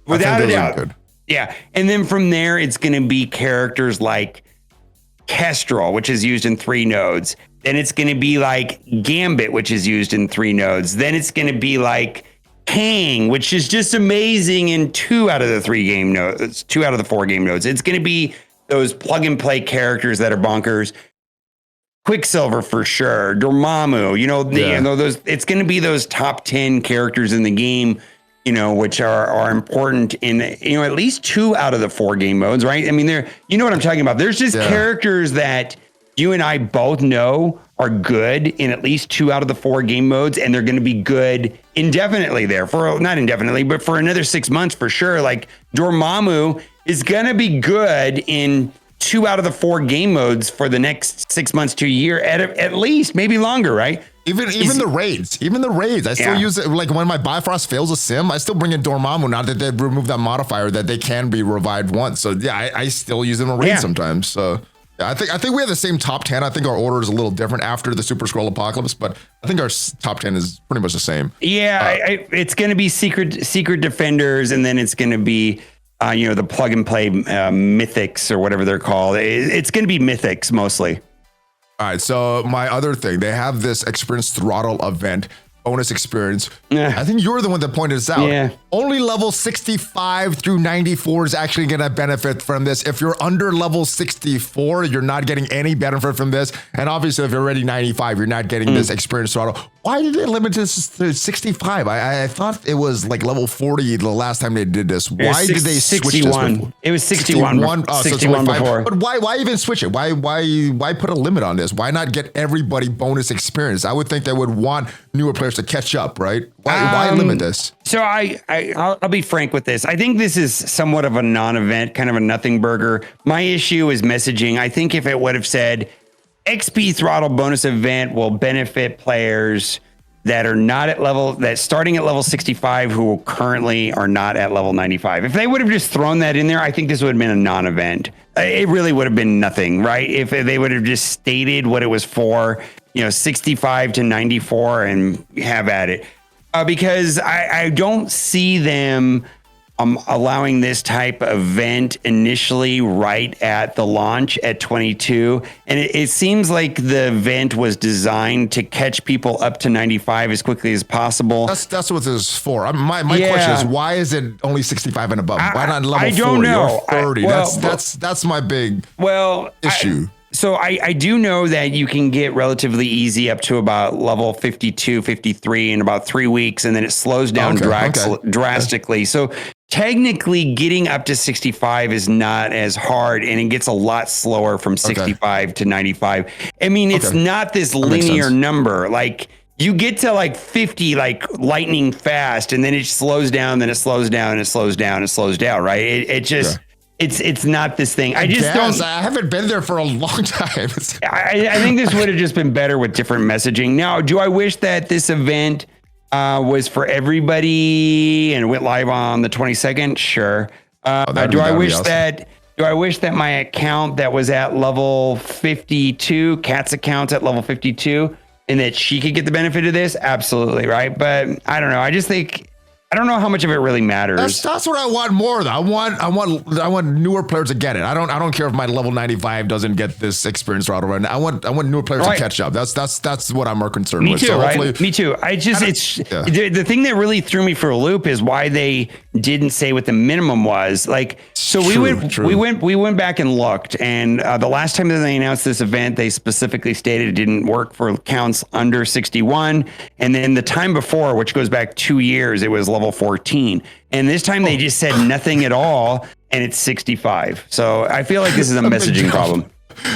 without a doubt. Yeah, and then from there, it's gonna be characters like Kestrel, which is used in 3 nodes. Then it's gonna be like Gambit, which is used in 3 nodes. Then it's gonna be like Kang, which is just amazing in 2 out of the 3 game nodes, 2 out of the 4 game nodes. It's gonna be those plug and play characters that are bonkers. Quicksilver for sure. Dormammu, those. It's going to be those top 10 characters in the game, which are important in at least 2 out of the 4 game modes, right? I mean, you know what I'm talking about. There's just characters that you and I both know are good in at least 2 out of the 4 game modes, and they're going to be good indefinitely there not indefinitely, but for another 6 months for sure. Like Dormammu is going to be good in 2 out of the 4 game modes for the next 6 months to a year at least, maybe longer, right? Even the raids. I still use it. Like when my Bifrost fails a sim, I still bring in Dormammu now that they've removed that modifier that they can be revived once. So I still use them in raids sometimes. So I think we have the same top 10. I think our order is a little different after the super-skrull Apocalypse, but I think our top 10 is pretty much the same. Yeah, it's going to be secret defenders, and then it's going to be the plug and play mythics or whatever they're called. It's going to be mythics mostly. All right. So my other thing, they have this experience throttle event, bonus experience. I think you're the one that pointed this out. Yeah. Only level 65 through 94 is actually going to benefit from this. If you're under level 64, you're not getting any benefit from this. And obviously, if you're already 95, you're not getting this experience throttle. Why did they limit this to 65? I thought it was like level 40 the last time they did this. Why did they switch this? It was 61. 61 before. But why even switch it? Why put a limit on this? Why not get everybody bonus experience? I would think they would want newer players to catch up, right? Why limit this? So I'll be frank with this. I think this is somewhat of a non-event, kind of a nothing burger. My issue is messaging. I think if it would have said XP throttle bonus event will benefit players that are not at level, that starting at level 65 who currently are not at level 95. If they would have just thrown that in there, I think this would have been a non-event. It really would have been nothing, right? If they would have just stated what it was for, 65 to 94 and have at it. Because I don't see them allowing this type of event initially right at the launch at 22. And it seems like the event was designed to catch people up to 95 as quickly as possible. That's what this is for. My question is, why is it only 65 and above? Why not level 40 I don't know. or 30? That's my big issue. So I do know that you can get relatively easy up to about level 52, 53 in about 3 weeks, and then it slows down drastically. So technically getting up to 65 is not as hard, and it gets a lot slower from 65 to 95. I mean, it's not this linear number. Like, you get to like 50, like lightning fast, and then it slows down, then it slows down, and it slows down, and it slows down, right? It just, it's not this thing. I haven't been there for a long time. I think this would have just been better with different messaging. Now, do I wish that this event was for everybody and went live on the 22nd? Sure. Do I wish that my account that was at level 52, Kat's account at level 52, and that she could get the benefit of this? Absolutely, right? But I don't know. I just think, I don't know how much of it really matters. That's what I want more though. I want newer players to get it. I don't care if my level 95 doesn't get this experience throttle right now. I want newer players to catch up. That's what I'm more concerned with. Me too, so right? Me too. The thing that really threw me for a loop is why they didn't say what the minimum was. Like, so we went back and looked, and the last time that they announced this event, they specifically stated it didn't work for counts under 61. And then the time before, which goes back 2 years, it was level 14. And this time they just said nothing at all, and it's 65. So I feel like this is a messaging problem.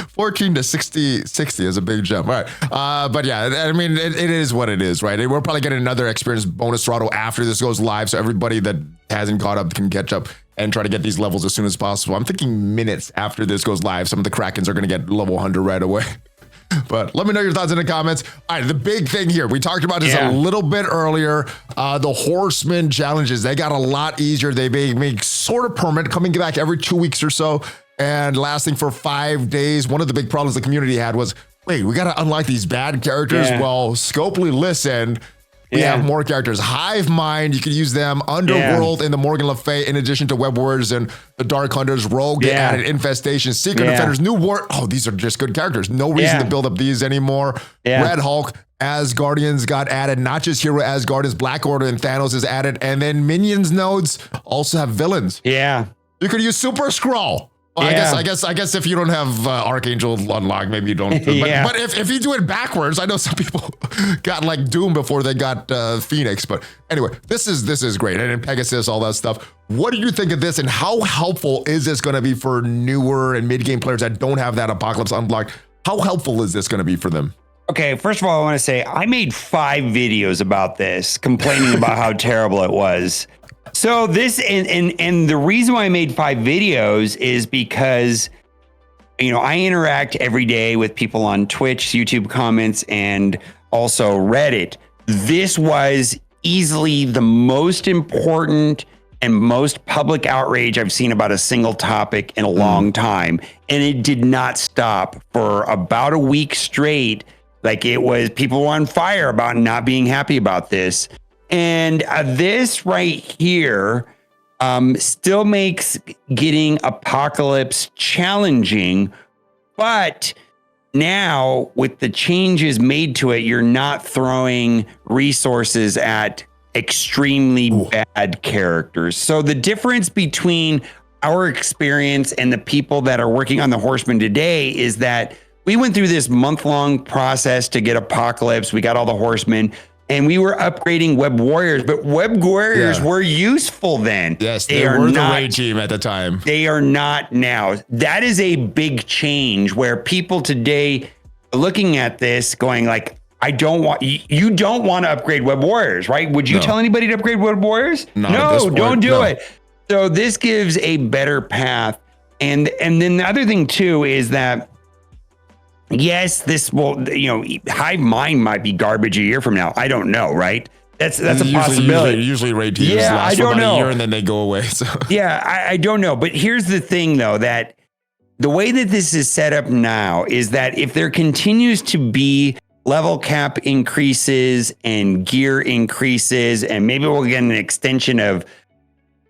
14 to 60 is a big jump. All right. But yeah, I mean, it is what it is, right? We're probably getting another experience bonus throttle after this goes live. So everybody that hasn't caught up can catch up and try to get these levels as soon as possible. I'm thinking minutes after this goes live, some of the Krakens are going to get level 100 right away. But let me know your thoughts in the comments. All right, the big thing here, we talked about this a little bit earlier. The Horsemen challenges, they got a lot easier. They make sort of permanent, coming back every 2 weeks or so and lasting for 5 days. One of the big problems the community had was, wait, we got to unlock these bad characters. Well, Scopely listened. We have more characters. Hive Mind, you can use them. Underworld and the Morgan Le Fay, in addition to Web Warriors and the Dark Hunters. Rogue added Infestation, Secret Defenders, New War. Oh, these are just good characters. No reason to build up these anymore. Red Hulk, Asgardians got added. Not just Hero Asgardians, Black Order and Thanos is added. And then Minions nodes also have villains. Yeah. You could use Super-Skrull. Well, I guess if you don't have Archangel unlocked, maybe you don't. But if you do it backwards, I know some people got like Doom before they got Phoenix. But anyway, this is great. And then Pegasus, all that stuff. What do you think of this, and how helpful is this going to be for newer and mid-game players that don't have that Apocalypse unlocked? How helpful is this going to be for them? Okay, first of all, I want to say I made 5 videos about this, complaining about how terrible it was. So this, and the reason why I made 5 videos is because, you know, I interact every day with people on Twitch, YouTube comments, and also Reddit. This was easily the most important and most public outrage I've seen about a single topic in a long time. And it did not stop for about a week straight. Like, it was, people were on fire about not being happy about this. And this right here still makes getting Apocalypse challenging, but now with the changes made to it, you're not throwing resources at extremely bad characters. So the difference between our experience and the people that are working on the Horsemen today is that we went through this month-long process to get Apocalypse. We got all the Horsemen. And we were upgrading Web Warriors, but Web Warriors were useful then. Yes, they were the raid team at the time. They are not now. That is a big change where people today are looking at this going like, I don't want, you don't want to upgrade Web Warriors, right? Would you tell anybody to upgrade Web Warriors? No, don't do it. So this gives a better path. And then the other thing too is that, yes, this will, you know, Hive Mind might be garbage a year from now. I don't know, right? That's a possibility. Usually raid teams last for about a year and then they go away. So. Yeah, I don't know. But here's the thing, though, that the way that this is set up now is that if there continues to be level cap increases and gear increases, and maybe we'll get an extension of,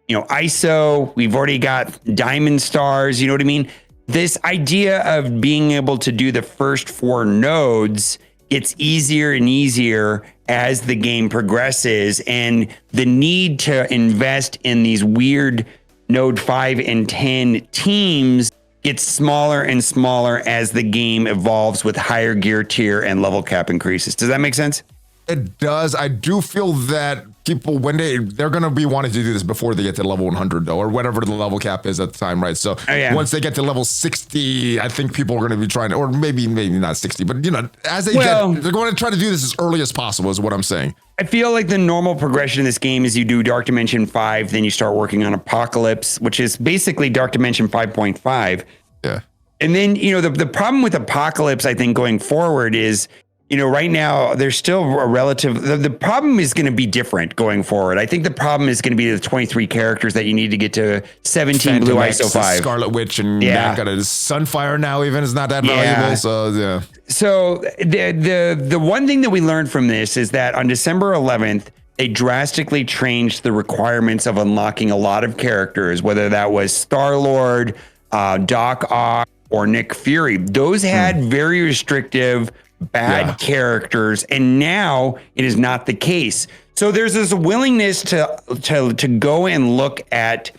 you know, ISO, we've already got diamond stars, you know what I mean? This idea of being able to do the first 4 nodes gets easier and easier as the game progresses, and the need to invest in these weird node 5 and 10 teams gets smaller and smaller as the game evolves with higher gear tier and level cap increases. Does that make sense? It does. I do feel that people when they're going to be wanting to do this before they get to level 100 though, or whatever the level cap is at the time, right? So once they get to level 60, I think people are going to be trying to, or maybe not 60, but as they're going to try to do this as early as possible is what I'm saying. I feel like the normal progression in this game is you do Dark Dimension 5, then you start working on Apocalypse, which is basically Dark Dimension 5.5. Yeah. And then, the problem with Apocalypse, I think, going forward is, right now there's still a relative, the problem is going to be different going forward. I think the problem is going to be the 23 characters that you need to get to 17 Phantom Blue X, ISO 5. Scarlet Witch, and got a Sunfire now even is not that valuable. So, yeah. So the one thing that we learned from this is that on December 11th, they drastically changed the requirements of unlocking a lot of characters, whether that was Star-Lord, Doc Ock, or Nick Fury. Those had very restrictive bad characters, and now it is not the case. So there's this willingness to go and look at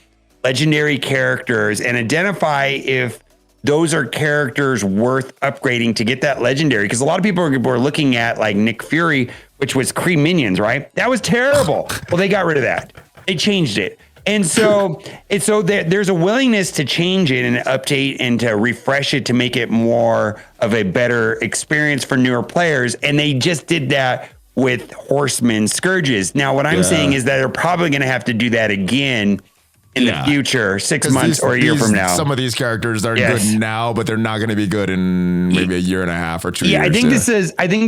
legendary characters and identify if those are characters worth upgrading to get that legendary. Because a lot of people are looking at like Nick Fury, which was Kree Minions, right? That was terrible. Well, they got rid of that. They changed it. And so there's a willingness to change it and update and to refresh it to make it more of a better experience for newer players. And they just did that with Horsemen Scourges. Now, what I'm saying is that they're probably going to have to do that again in the future, 6 months or a year from now. Some of these characters are good now, but they're not going to be good in maybe a year and a half or 2 years. I think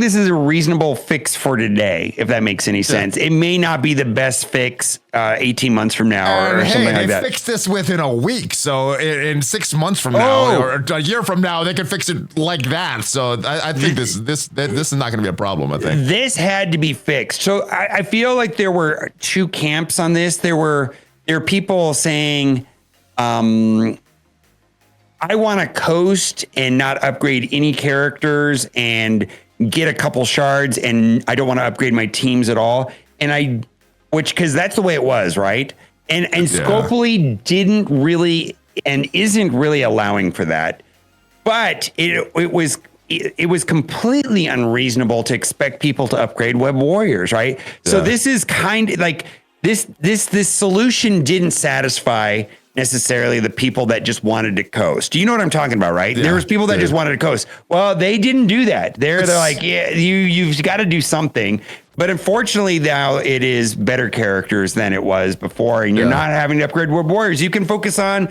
this is a reasonable fix for today, if that makes any sense. It may not be the best fix 18 months from now or something like that. They fixed this within a week. So in 6 months from now or a year from now, they can fix it like that. So I think this is not going to be a problem, I think. This had to be fixed. So I feel like there were two camps on this. There are people saying, I want to coast and not upgrade any characters and get a couple shards, and I don't want to upgrade my teams at all. And because that's the way it was, right? And Scopely didn't really and isn't really allowing for that. But it was completely unreasonable to expect people to upgrade Web Warriors, right? Yeah. So this is kind of like this solution didn't satisfy necessarily the people that just wanted to coast. Do you know what I'm talking about, right? Yeah, there was people that just wanted to coast. Well, they didn't do that. They're like, you've got to do something. But unfortunately, now it is better characters than it was before, and you're not having to upgrade Web Warriors. You can focus on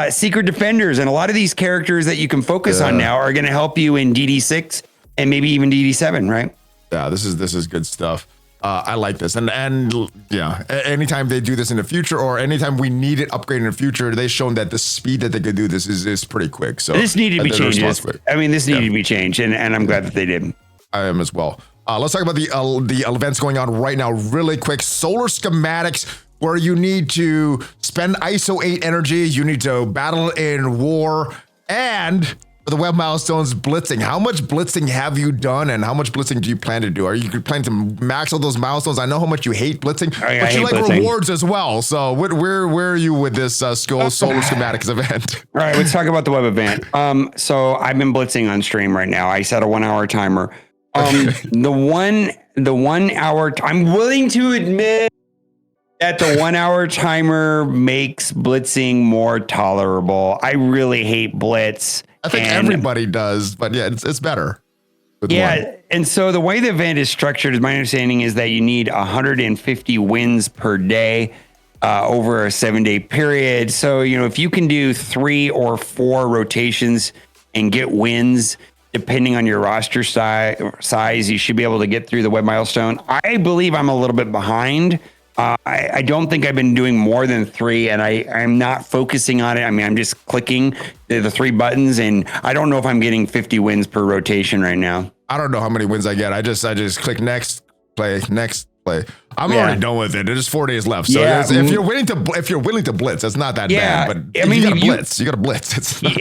Secret Defenders, and a lot of these characters that you can focus on now are going to help you in DD6 and maybe even DD7, right? Yeah, this is good stuff. I like this. And anytime they do this in the future, or anytime we need it upgraded in the future, they've shown that the speed that they could do this is pretty quick. So this needed to be changed. This needed to be changed, and I'm glad that they did. I am as well. Let's talk about the events going on right now really quick. Solar Schematics, where you need to spend ISO 8 energy, you need to battle in war, and for the web milestones, blitzing. How much blitzing have you done, and how much blitzing do you plan to do? Are you planning to max out those milestones? I know how much you hate blitzing, but you like blitzing. Rewards as well. So where are you with this Solar Schematics event? All right, let's talk about the web event. So I've been blitzing on stream right now. I set a 1 hour timer. The 1 hour, I'm willing to admit that the 1 hour timer makes blitzing more tolerable. I really hate blitz. I think everybody does, but it's better. And so the way the event is structured, my understanding is that you need 150 wins per day over a 7-day period. So, if you can do 3 or 4 rotations and get wins, depending on your roster size, you should be able to get through the web milestone. I believe I'm a little bit behind. I don't think I've been doing more than 3, and I'm not focusing on it. I mean, I'm just clicking the 3 buttons, and I don't know if I'm getting 50 wins per rotation right now. I don't know how many wins I get. I just click next, play, next, play. I'm already done with it. There's 4 days left. So if you're willing to blitz, it's not that bad. But I mean, you gotta blitz. It's not.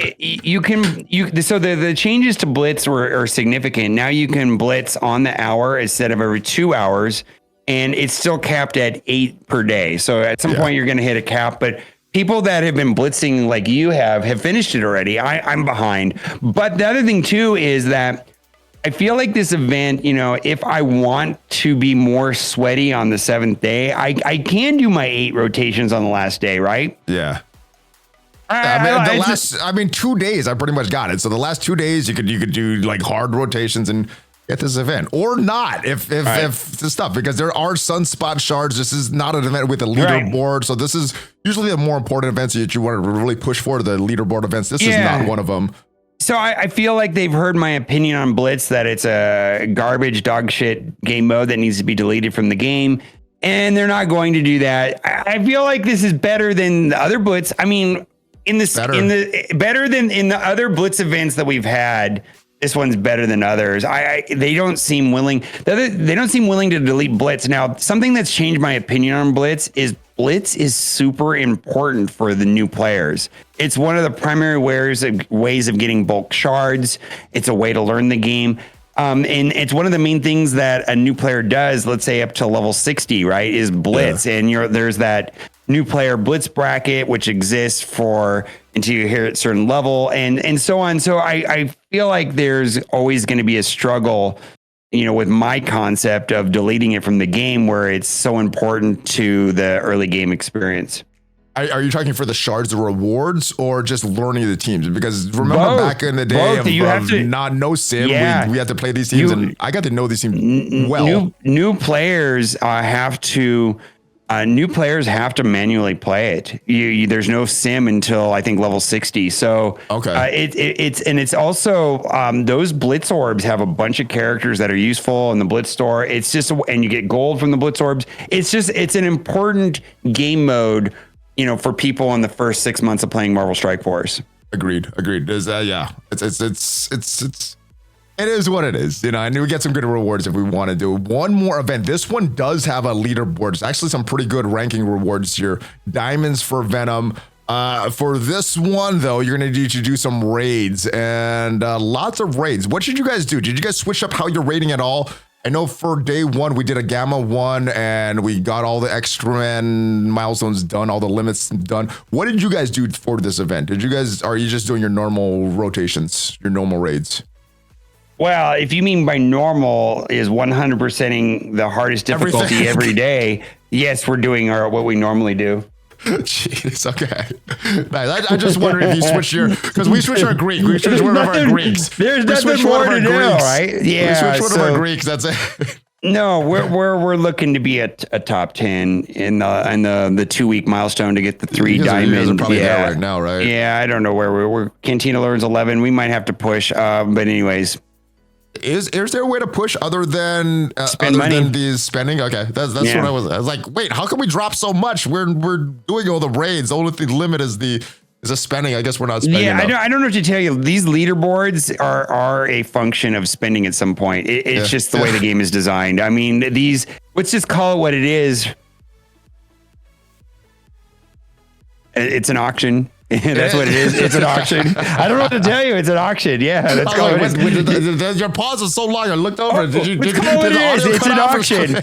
So the changes to blitz are significant. Now you can blitz on the hour instead of every 2 hours. And it's still capped at 8 per day. So at some point you're going to hit a cap, but people that have been blitzing like you have finished it already. I'm behind. But the other thing too is that I feel like this event, you know, if I want to be more sweaty on the 7th day, I can do my 8 rotations on the last day, right? Yeah. I mean, 2 days, I pretty much got it. So the last 2 days, you could do like hard rotations and get this event, or not if the stuff, because there are sunspot shards. This is not an event with a leaderboard, so this is usually the more important events that you want to really push for, the leaderboard events. This is not one of them. So I feel like they've heard my opinion on Blitz, that it's a garbage dog shit game mode that needs to be deleted from the game. And they're not going to do that. I feel like this is better than the other Blitz. I mean, better than in the other Blitz events that we've had. This one's better than others. They don't seem willing. They don't seem willing to delete Blitz. Now, something that's changed my opinion on Blitz is super important for the new players. It's one of the primary ways of getting bulk shards. It's a way to learn the game. And it's one of the main things that a new player does, let's say up to level 60, right, is Blitz. Yeah. And there's that new player Blitz bracket, which exists for until you hit a certain level and so on. So I feel like there's always going to be a struggle, you know, with my concept of deleting it from the game, where it's so important to the early game experience. Are you talking for the shards, the rewards, or just learning the teams? Because remember back in the day of no sim, we had to play these teams, and I got to know these teams well. New players have to manually play it. There's no sim until I think level 60. So it's also those Blitz orbs have a bunch of characters that are useful in the Blitz store. It's just, and you get gold from the Blitz orbs. It's an important game mode, you know, for people in the first 6 months of playing Marvel Strike Force. Agreed. There's it is what it is, you know, and we get some good rewards if we want to do one more event. This one does have a leaderboard. It's actually some pretty good ranking rewards here. Diamonds for Venom. For this one, though, you're going to need to do some raids, and lots of raids. What should you guys do? Did you guys switch up how you're raiding at all? I know for day 1, we did a Gamma 1, and we got all the extra milestones done, all the limits done. What did you guys do for this event? Are you just doing your normal rotations, your normal raids? Well, if you mean by normal is 100%ing the hardest difficulty every day, yes, we're doing what we normally do. Jeez, okay. Nice. I just wondered if you switched because we switched our Greek. We switched one of our Greeks. There's nothing more to do, right? Yeah. We switched one of our Greeks, that's it. No, we're looking to be at a top 10 in the 2-week milestone to get the 3 diamonds. You guys are probably there right now, right? Yeah, I don't know where we're. Cantina learns 11. We might have to push, but anyways. Is there a way to push other than these spending? Okay, that's what I was like. Wait, how can we drop so much? We're doing all the raids. The only thing limit is the spending. I guess we're not spending. Yeah, I don't know what to tell you. These leaderboards are a function of spending at some point. It's just the way the game is designed. I mean, let's just call it what it is. It's an auction. That's what it is. It's an auction. I don't know what to tell you. It's an auction. Yeah, that's all it is. Your pause is so long. I looked over. It's an auction.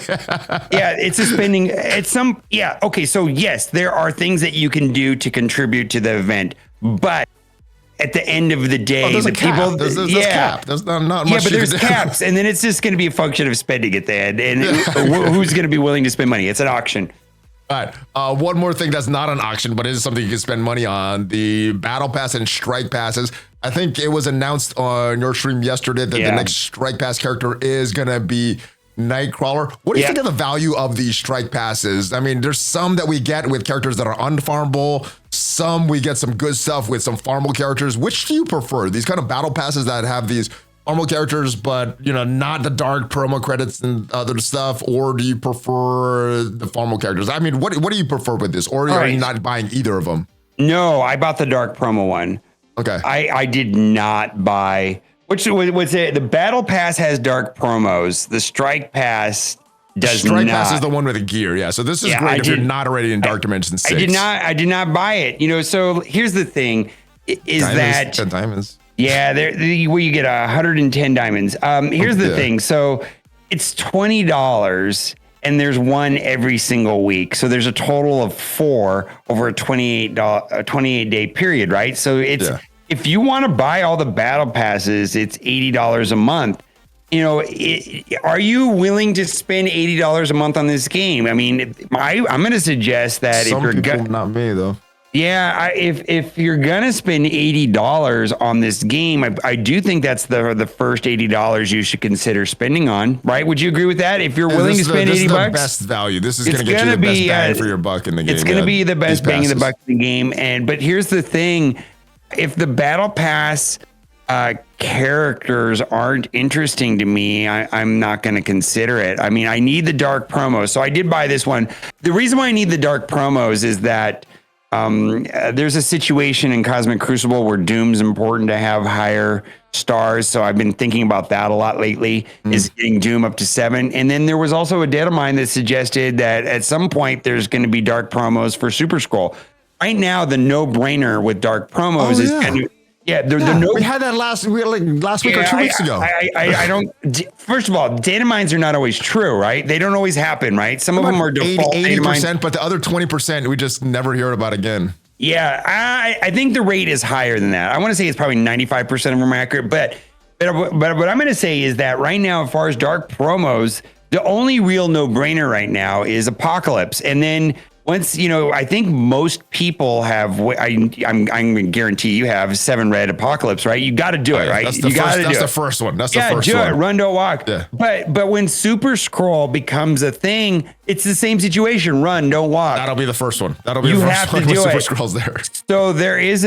Yeah, it's a spending. Okay, so yes, there are things that you can do to contribute to the event, but at the end of the day, there's a cap. There's cap. There's not much. Yeah, but there's caps, and then it's just going to be a function of spending at the end, and who's going to be willing to spend money. It's an auction. All right. One more thing that's not an auction, but it is something you can spend money on: the battle pass and strike passes. I think it was announced on your stream yesterday that the next strike pass character is gonna be Nightcrawler. What do you think of the value of these strike passes? I mean, there's some that we get with characters that are unfarmable. Some we get some good stuff with some farmable characters. Which do you prefer? These kind of battle passes that have these farmable characters, but not the dark promo credits and other stuff, or do you prefer the farmable characters? I mean, what do you prefer with this, or are you not buying either of them? No, I bought the dark promo one. Okay, I did not buy. Which was it? The battle pass has dark promos. The strike pass does not. Strike pass is the one with the gear. Yeah, so this is great if you're not already in Dark Dimension 6. I did not buy it. So here's the thing: is diamonds, that diamonds? Yeah, where you get 110 diamonds. Here's the thing. So it's $20 and there's one every single week. So there's a total of 4 over a 28-day period, right? So it's if you want to buy all the battle passes, it's $80 a month. you know, are you willing to spend $80 a month on this game? I mean, I'm going to suggest that Some people, not me though. Yeah, if you're gonna spend $80 on this game, I do think that's the first $80 you should consider spending on, right? Would you agree with that? If you're willing to spend $80, the best value. This is gonna get you the best bang for your buck in the game. It's gonna be the best bang in the buck in the game. But here's the thing: if the battle pass characters aren't interesting to me, I'm not going to consider it. I mean, I need the dark promos, so I did buy this one. The reason why I need the dark promos is that there's a situation in Cosmic Crucible where Doom's important to have higher stars. So I've been thinking about that a lot lately, is getting Doom up to 7. And then there was also a data mine that suggested that at some point there's going to be dark promos for super-skrull. Right now, the no-brainer with dark promos is kind of, we had that last week or 2 weeks ago. I don't. First of all, data mines are not always true, right? They don't always happen, right? Some of them are default 80%, but the other 20% we just never hear about again. Yeah, I think the rate is higher than that. I want to say it's probably 95% of them are accurate, but what I'm going to say is that right now, as far as dark promos, the only real no-brainer right now is Apocalypse, and then. Once, you know, I think most people have, I'm going to guarantee you have 7 red Apocalypse, right? You got to do it, right? That's the first one. That's the first one. Yeah, do it. Run, don't walk. Yeah. But when super-skrull becomes a thing, it's the same situation. Run, don't walk. That'll be the first one. That'll be the first one when super-skrull's there. So there's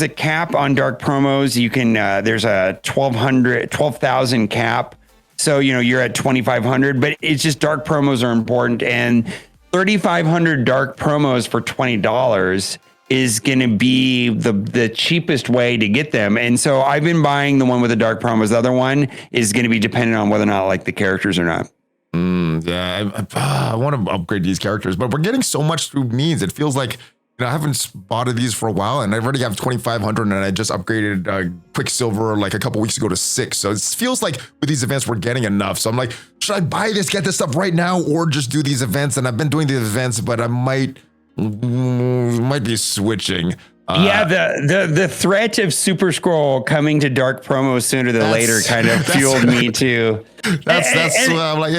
a cap on dark promos. You can, there's a 12,000 cap. So, you know, you're at 2,500, but it's just dark promos are important. And 3,500 dark promos for $20 is going to be the cheapest way to get them. And so I've been buying the one with the dark promos. The other one is going to be dependent on whether or not I like the characters or not. I want to upgrade these characters, but we're getting so much through means. It feels like, you know, I haven't spotted these for a while, and I already have 2,500, and I just upgraded Quicksilver like a couple weeks ago to 6. So it feels like with these events, we're getting enough. So I'm like, should I buy this, get this stuff right now, or just do these events? And I've been doing these events, but I might be switching. The threat of super-skrull coming to dark promos sooner than later kind of fueled me too. That's what I'm like.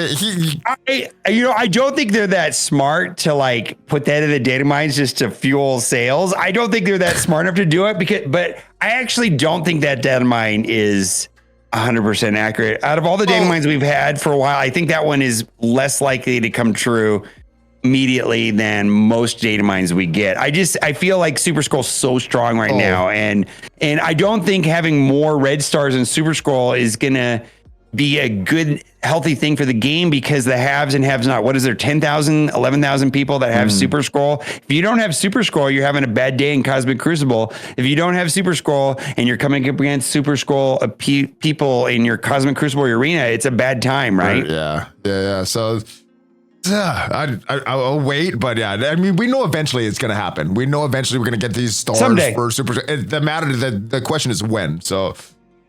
I don't think they're that smart to like put that in the data mines just to fuel sales. I don't think they're that smart enough to do it but I actually don't think that data mine is 100% accurate. Out of all the data mines we've had for a while, I think that one is less likely to come true immediately than most data mines we get. I feel like super-skrull's so strong right now, and I don't think having more red stars in super-skrull is gonna be a good healthy thing for the game, because the haves and haves not, what is there, 10,000 11,000 people that have super-skrull? If you don't have super-skrull, you're having a bad day in Cosmic Crucible. If you don't have super-skrull and you're coming up against super-skrull people in your Cosmic Crucible arena, it's a bad time, right? Yeah. So I'll wait, but yeah, I mean, we know eventually it's going to happen. We know eventually we're going to get these stars someday for super. The question is when. So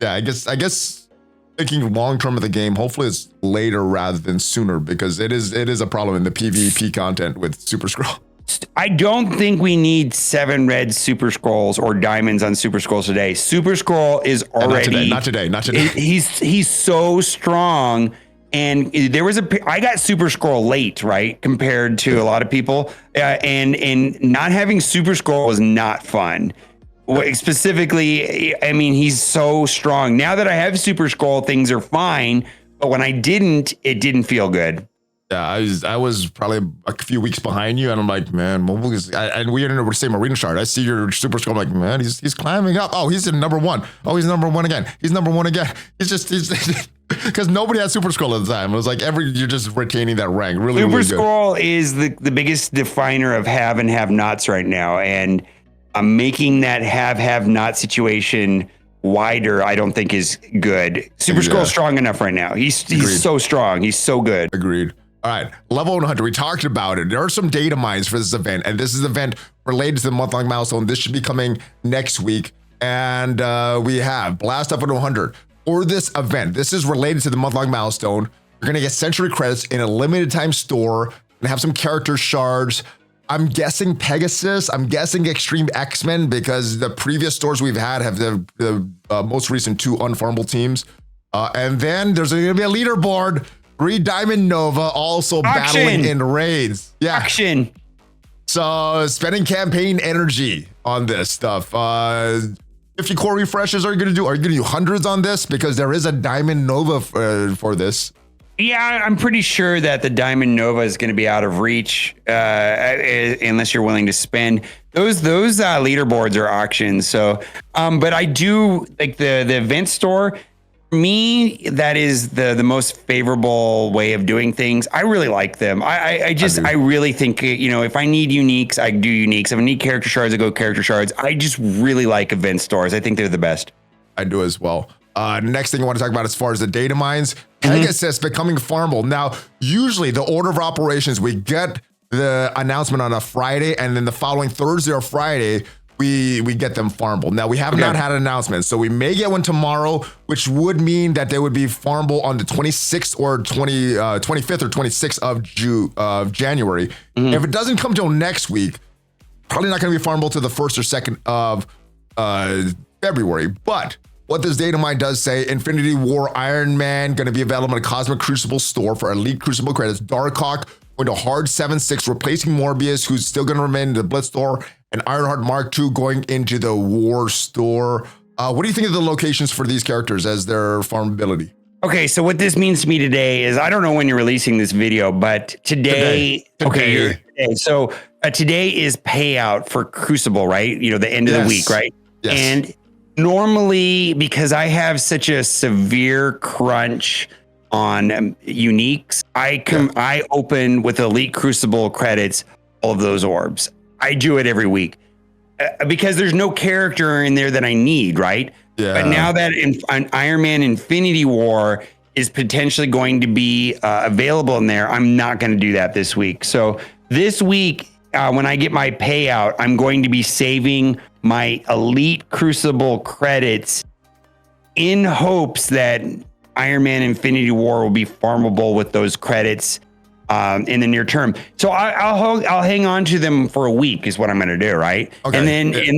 yeah, I guess thinking long term of the game, hopefully it's later rather than sooner, because it is a problem in the PvP content with super-skrull. I don't think we need 7 red super-skrulls or diamonds on super-skrulls today. Super-skrull is already not today. He's so strong. And there was I got super-skrull late, right? Compared to a lot of people. And not having super-skrull was not fun. Specifically, I mean, he's so strong. Now that I have super-skrull, things are fine. But when I didn't, it didn't feel good. Yeah, I was probably a few weeks behind you, and I'm like, man, Mobile is, and we ended up with the same arena chart. I see your super-skrull, I'm like, man, he's climbing up. Oh, he's in number 1. Oh, he's number 1 again. He's number 1 again. He's because nobody had super-skrull at the time. It was like you're just retaining that rank. Really, super-skrull is the biggest definer of have and have-nots right now, and making that have-not situation wider, I don't think is good. Super-skrull's strong enough right now. He's so strong. He's so good. Agreed. All right, level 100, we talked about it. There are some data mines for this event, and this is an event related to the month-long milestone. This should be coming next week, and we have Blast Up to 100. For this event, this is related to the month-long milestone. You're gonna get century credits in a limited time store and have some character shards. I'm guessing Pegasus, I'm guessing Extreme X-Men, because the previous stores we've had have the most recent 2 unfarmable teams. And then there's going to be a leaderboard. 3 Diamond Nova also battling in raids. Yeah. Action. So spending campaign energy on this stuff. 50 core refreshes are you going to do? Are you going to do hundreds on this? Because there is a Diamond Nova for this. Yeah, I'm pretty sure that the Diamond Nova is going to be out of reach unless you're willing to spend. Those leaderboards are auctions. So, but I do like the event store. For me, that is the most favorable way of doing things. I really like them. I really think, if I need uniques, I do uniques. If I need character shards, I go character shards. I just really like event stores. I think they're the best. I do as well. Next thing I want to talk about as far as the data mines, Pegasus becoming farmable. Now, usually the order of operations, we get the announcement on a Friday, and then the following Thursday or Friday, we get them farmable. Now, we have not had an announcement, so we may get one tomorrow, which would mean that they would be farmable on the 26th or 25th or 26th of January. If it doesn't come till next week, probably not going to be farmable to the 1st or 2nd of February, but what this data mine does say, Infinity War Iron Man going to be available in a Cosmic Crucible store for Elite Crucible credits. Darkhawk going to Hard 7.6, replacing Morbius, who's still going to remain in the Blitz store, and Ironheart Mark II going into the War store. What do you think of the locations for these characters as their farmability? Okay, so what this means to me today is, I don't know when you're releasing this video, but today. So today is payout for Crucible, right? The end of the week, right? Yes. And normally, because I have such a severe crunch on uniques, I open with Elite Crucible credits all of those orbs. I do it every week because there's no character in there that I need, right? Yeah. But now that an Iron Man Infinity War is potentially going to be available in there, I'm not going to do that this week. So this week, when I get my payout, I'm going to be saving my Elite Crucible credits in hopes that Iron Man Infinity War will be farmable with those credits in the near term. So I'll hang on to them for a week is what I'm going to do, right? Okay. And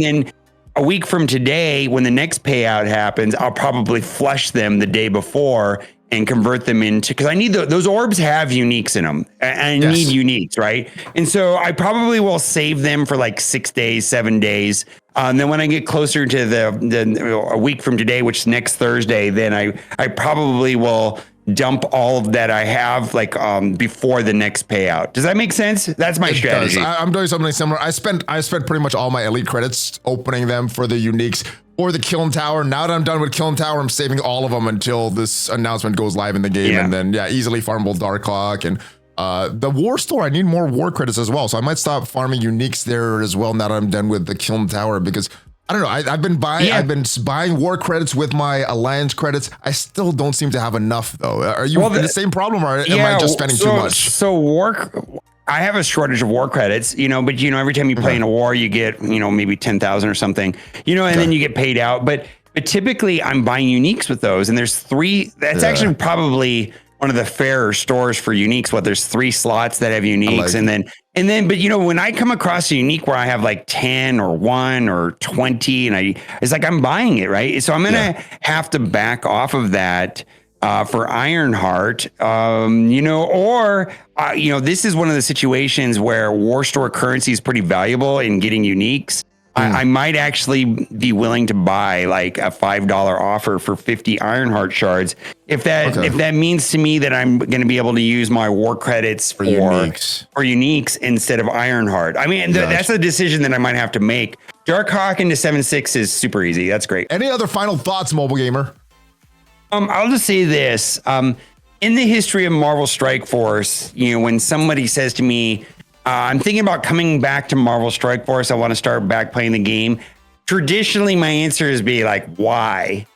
then a week from today, when the next payout happens, I'll probably flush them the day before and convert them into, because I need those orbs have uniques in them. I need uniques, right? And so I probably will save them for like 6 days, 7 days. And then when I get closer to a week from today, which is next Thursday, then I probably will dump all of that I have before the next payout. Does that make sense? That's my strategy. I'm doing something similar. I spent pretty much all my elite credits opening them for the uniques or the Kyln Tower. Now that I'm done with Kyln Tower, I'm saving all of them until this announcement goes live in the game. And then, easily farmable Darkhawk. And the War Store, I need more War credits as well. So I might stop farming uniques there as well now that I'm done with the Kyln Tower, because I don't know. I've been buying War credits with my Alliance credits. I still don't seem to have enough, though. Are you in the same problem, or am I just spending too much? So I have a shortage of War credits, but every time you play in a war, you get, maybe 10,000 or something, and then you get paid out. But typically I'm buying uniques with those, and there's 3. That's actually probably one of the fairer stores for uniques. There's 3 slots that have uniques, and then, but when I come across a unique where I have like 10 or 1 or 20, and it's like I'm buying it, right? So I'm gonna have to back off of that for Ironheart, this is one of the situations where War Store currency is pretty valuable in getting uniques. I might actually be willing to buy like a $5 offer for 50 Ironheart shards if that means to me that I'm going to be able to use my war credits for uniques instead of Ironheart. I mean, that's a decision that I might have to make. Darkhawk into 7.6 is super easy. That's great. Any other final thoughts, Mobile Gamer? I'll just say this. In the history of Marvel Strike Force, when somebody says to me, I'm thinking about coming back to Marvel Strike Force, I want to start back playing the game. Traditionally, my answer is be like, why?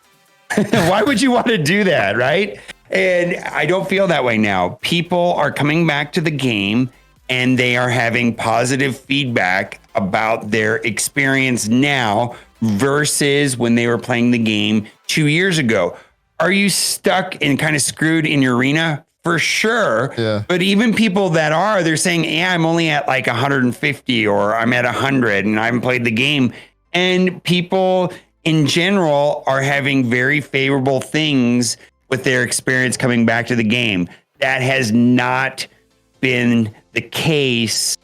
Why would you want to do that, right? And I don't feel that way now. People are coming back to the game and they are having positive feedback about their experience now versus when they were playing the game 2 years ago. Are you stuck and kind of screwed in your arena? For sure. Yeah. But even people that they're saying, I'm only at like 150 or I'm at 100 and I haven't played the game. And people in general are having very favorable things with their experience coming back to the game. That has not been the case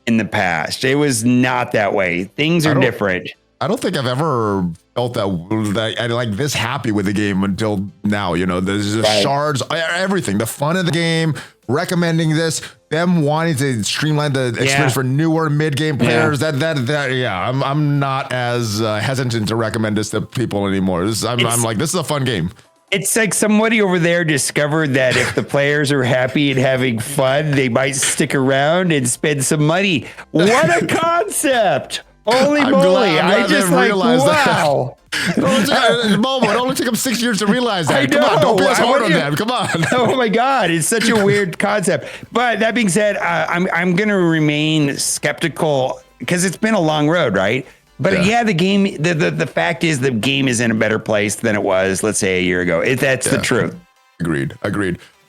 in the past. It was not that way. Things are different. I don't think I've ever felt that I like this happy with the game until now. You know, there's the shards, everything, the fun of the game, recommending this, them wanting to streamline the experience for newer mid-game players. I'm not as hesitant to recommend this to people anymore. I'm like, this is a fun game. It's like somebody over there discovered that if the players are happy and having fun, they might stick around and spend some money. What a concept! Holy moly! I just like, wow. It only took him 6 years to realize that. Come on, don't be as hard on them. Come on. Oh my God, it's such a weird concept. But that being said, I'm going to remain skeptical because it's been a long road, right? But the game, the fact is the game is in a better place than it was, let's say, a year ago. That's the truth. Agreed.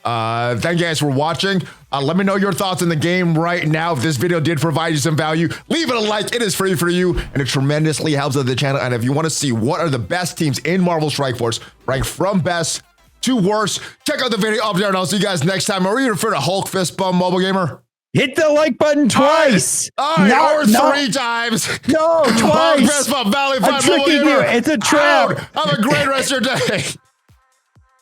Thank you guys for watching. Let me know your thoughts on the game right now. If this video did provide you some value, leave it a like. It is free for you, and it tremendously helps the channel. And if you want to see what are the best teams in Marvel Strike Force, ranked from best to worst, check out the video up there, and I'll see you guys next time. Are you referring to Hulk Fist Bump, Mobile Gamer? Hit the like button twice. Or 3 times. No, twice. Hulk Fist Bump, ValleyFlyin, I'm tricking you. It's a trap. Have a great rest of your day.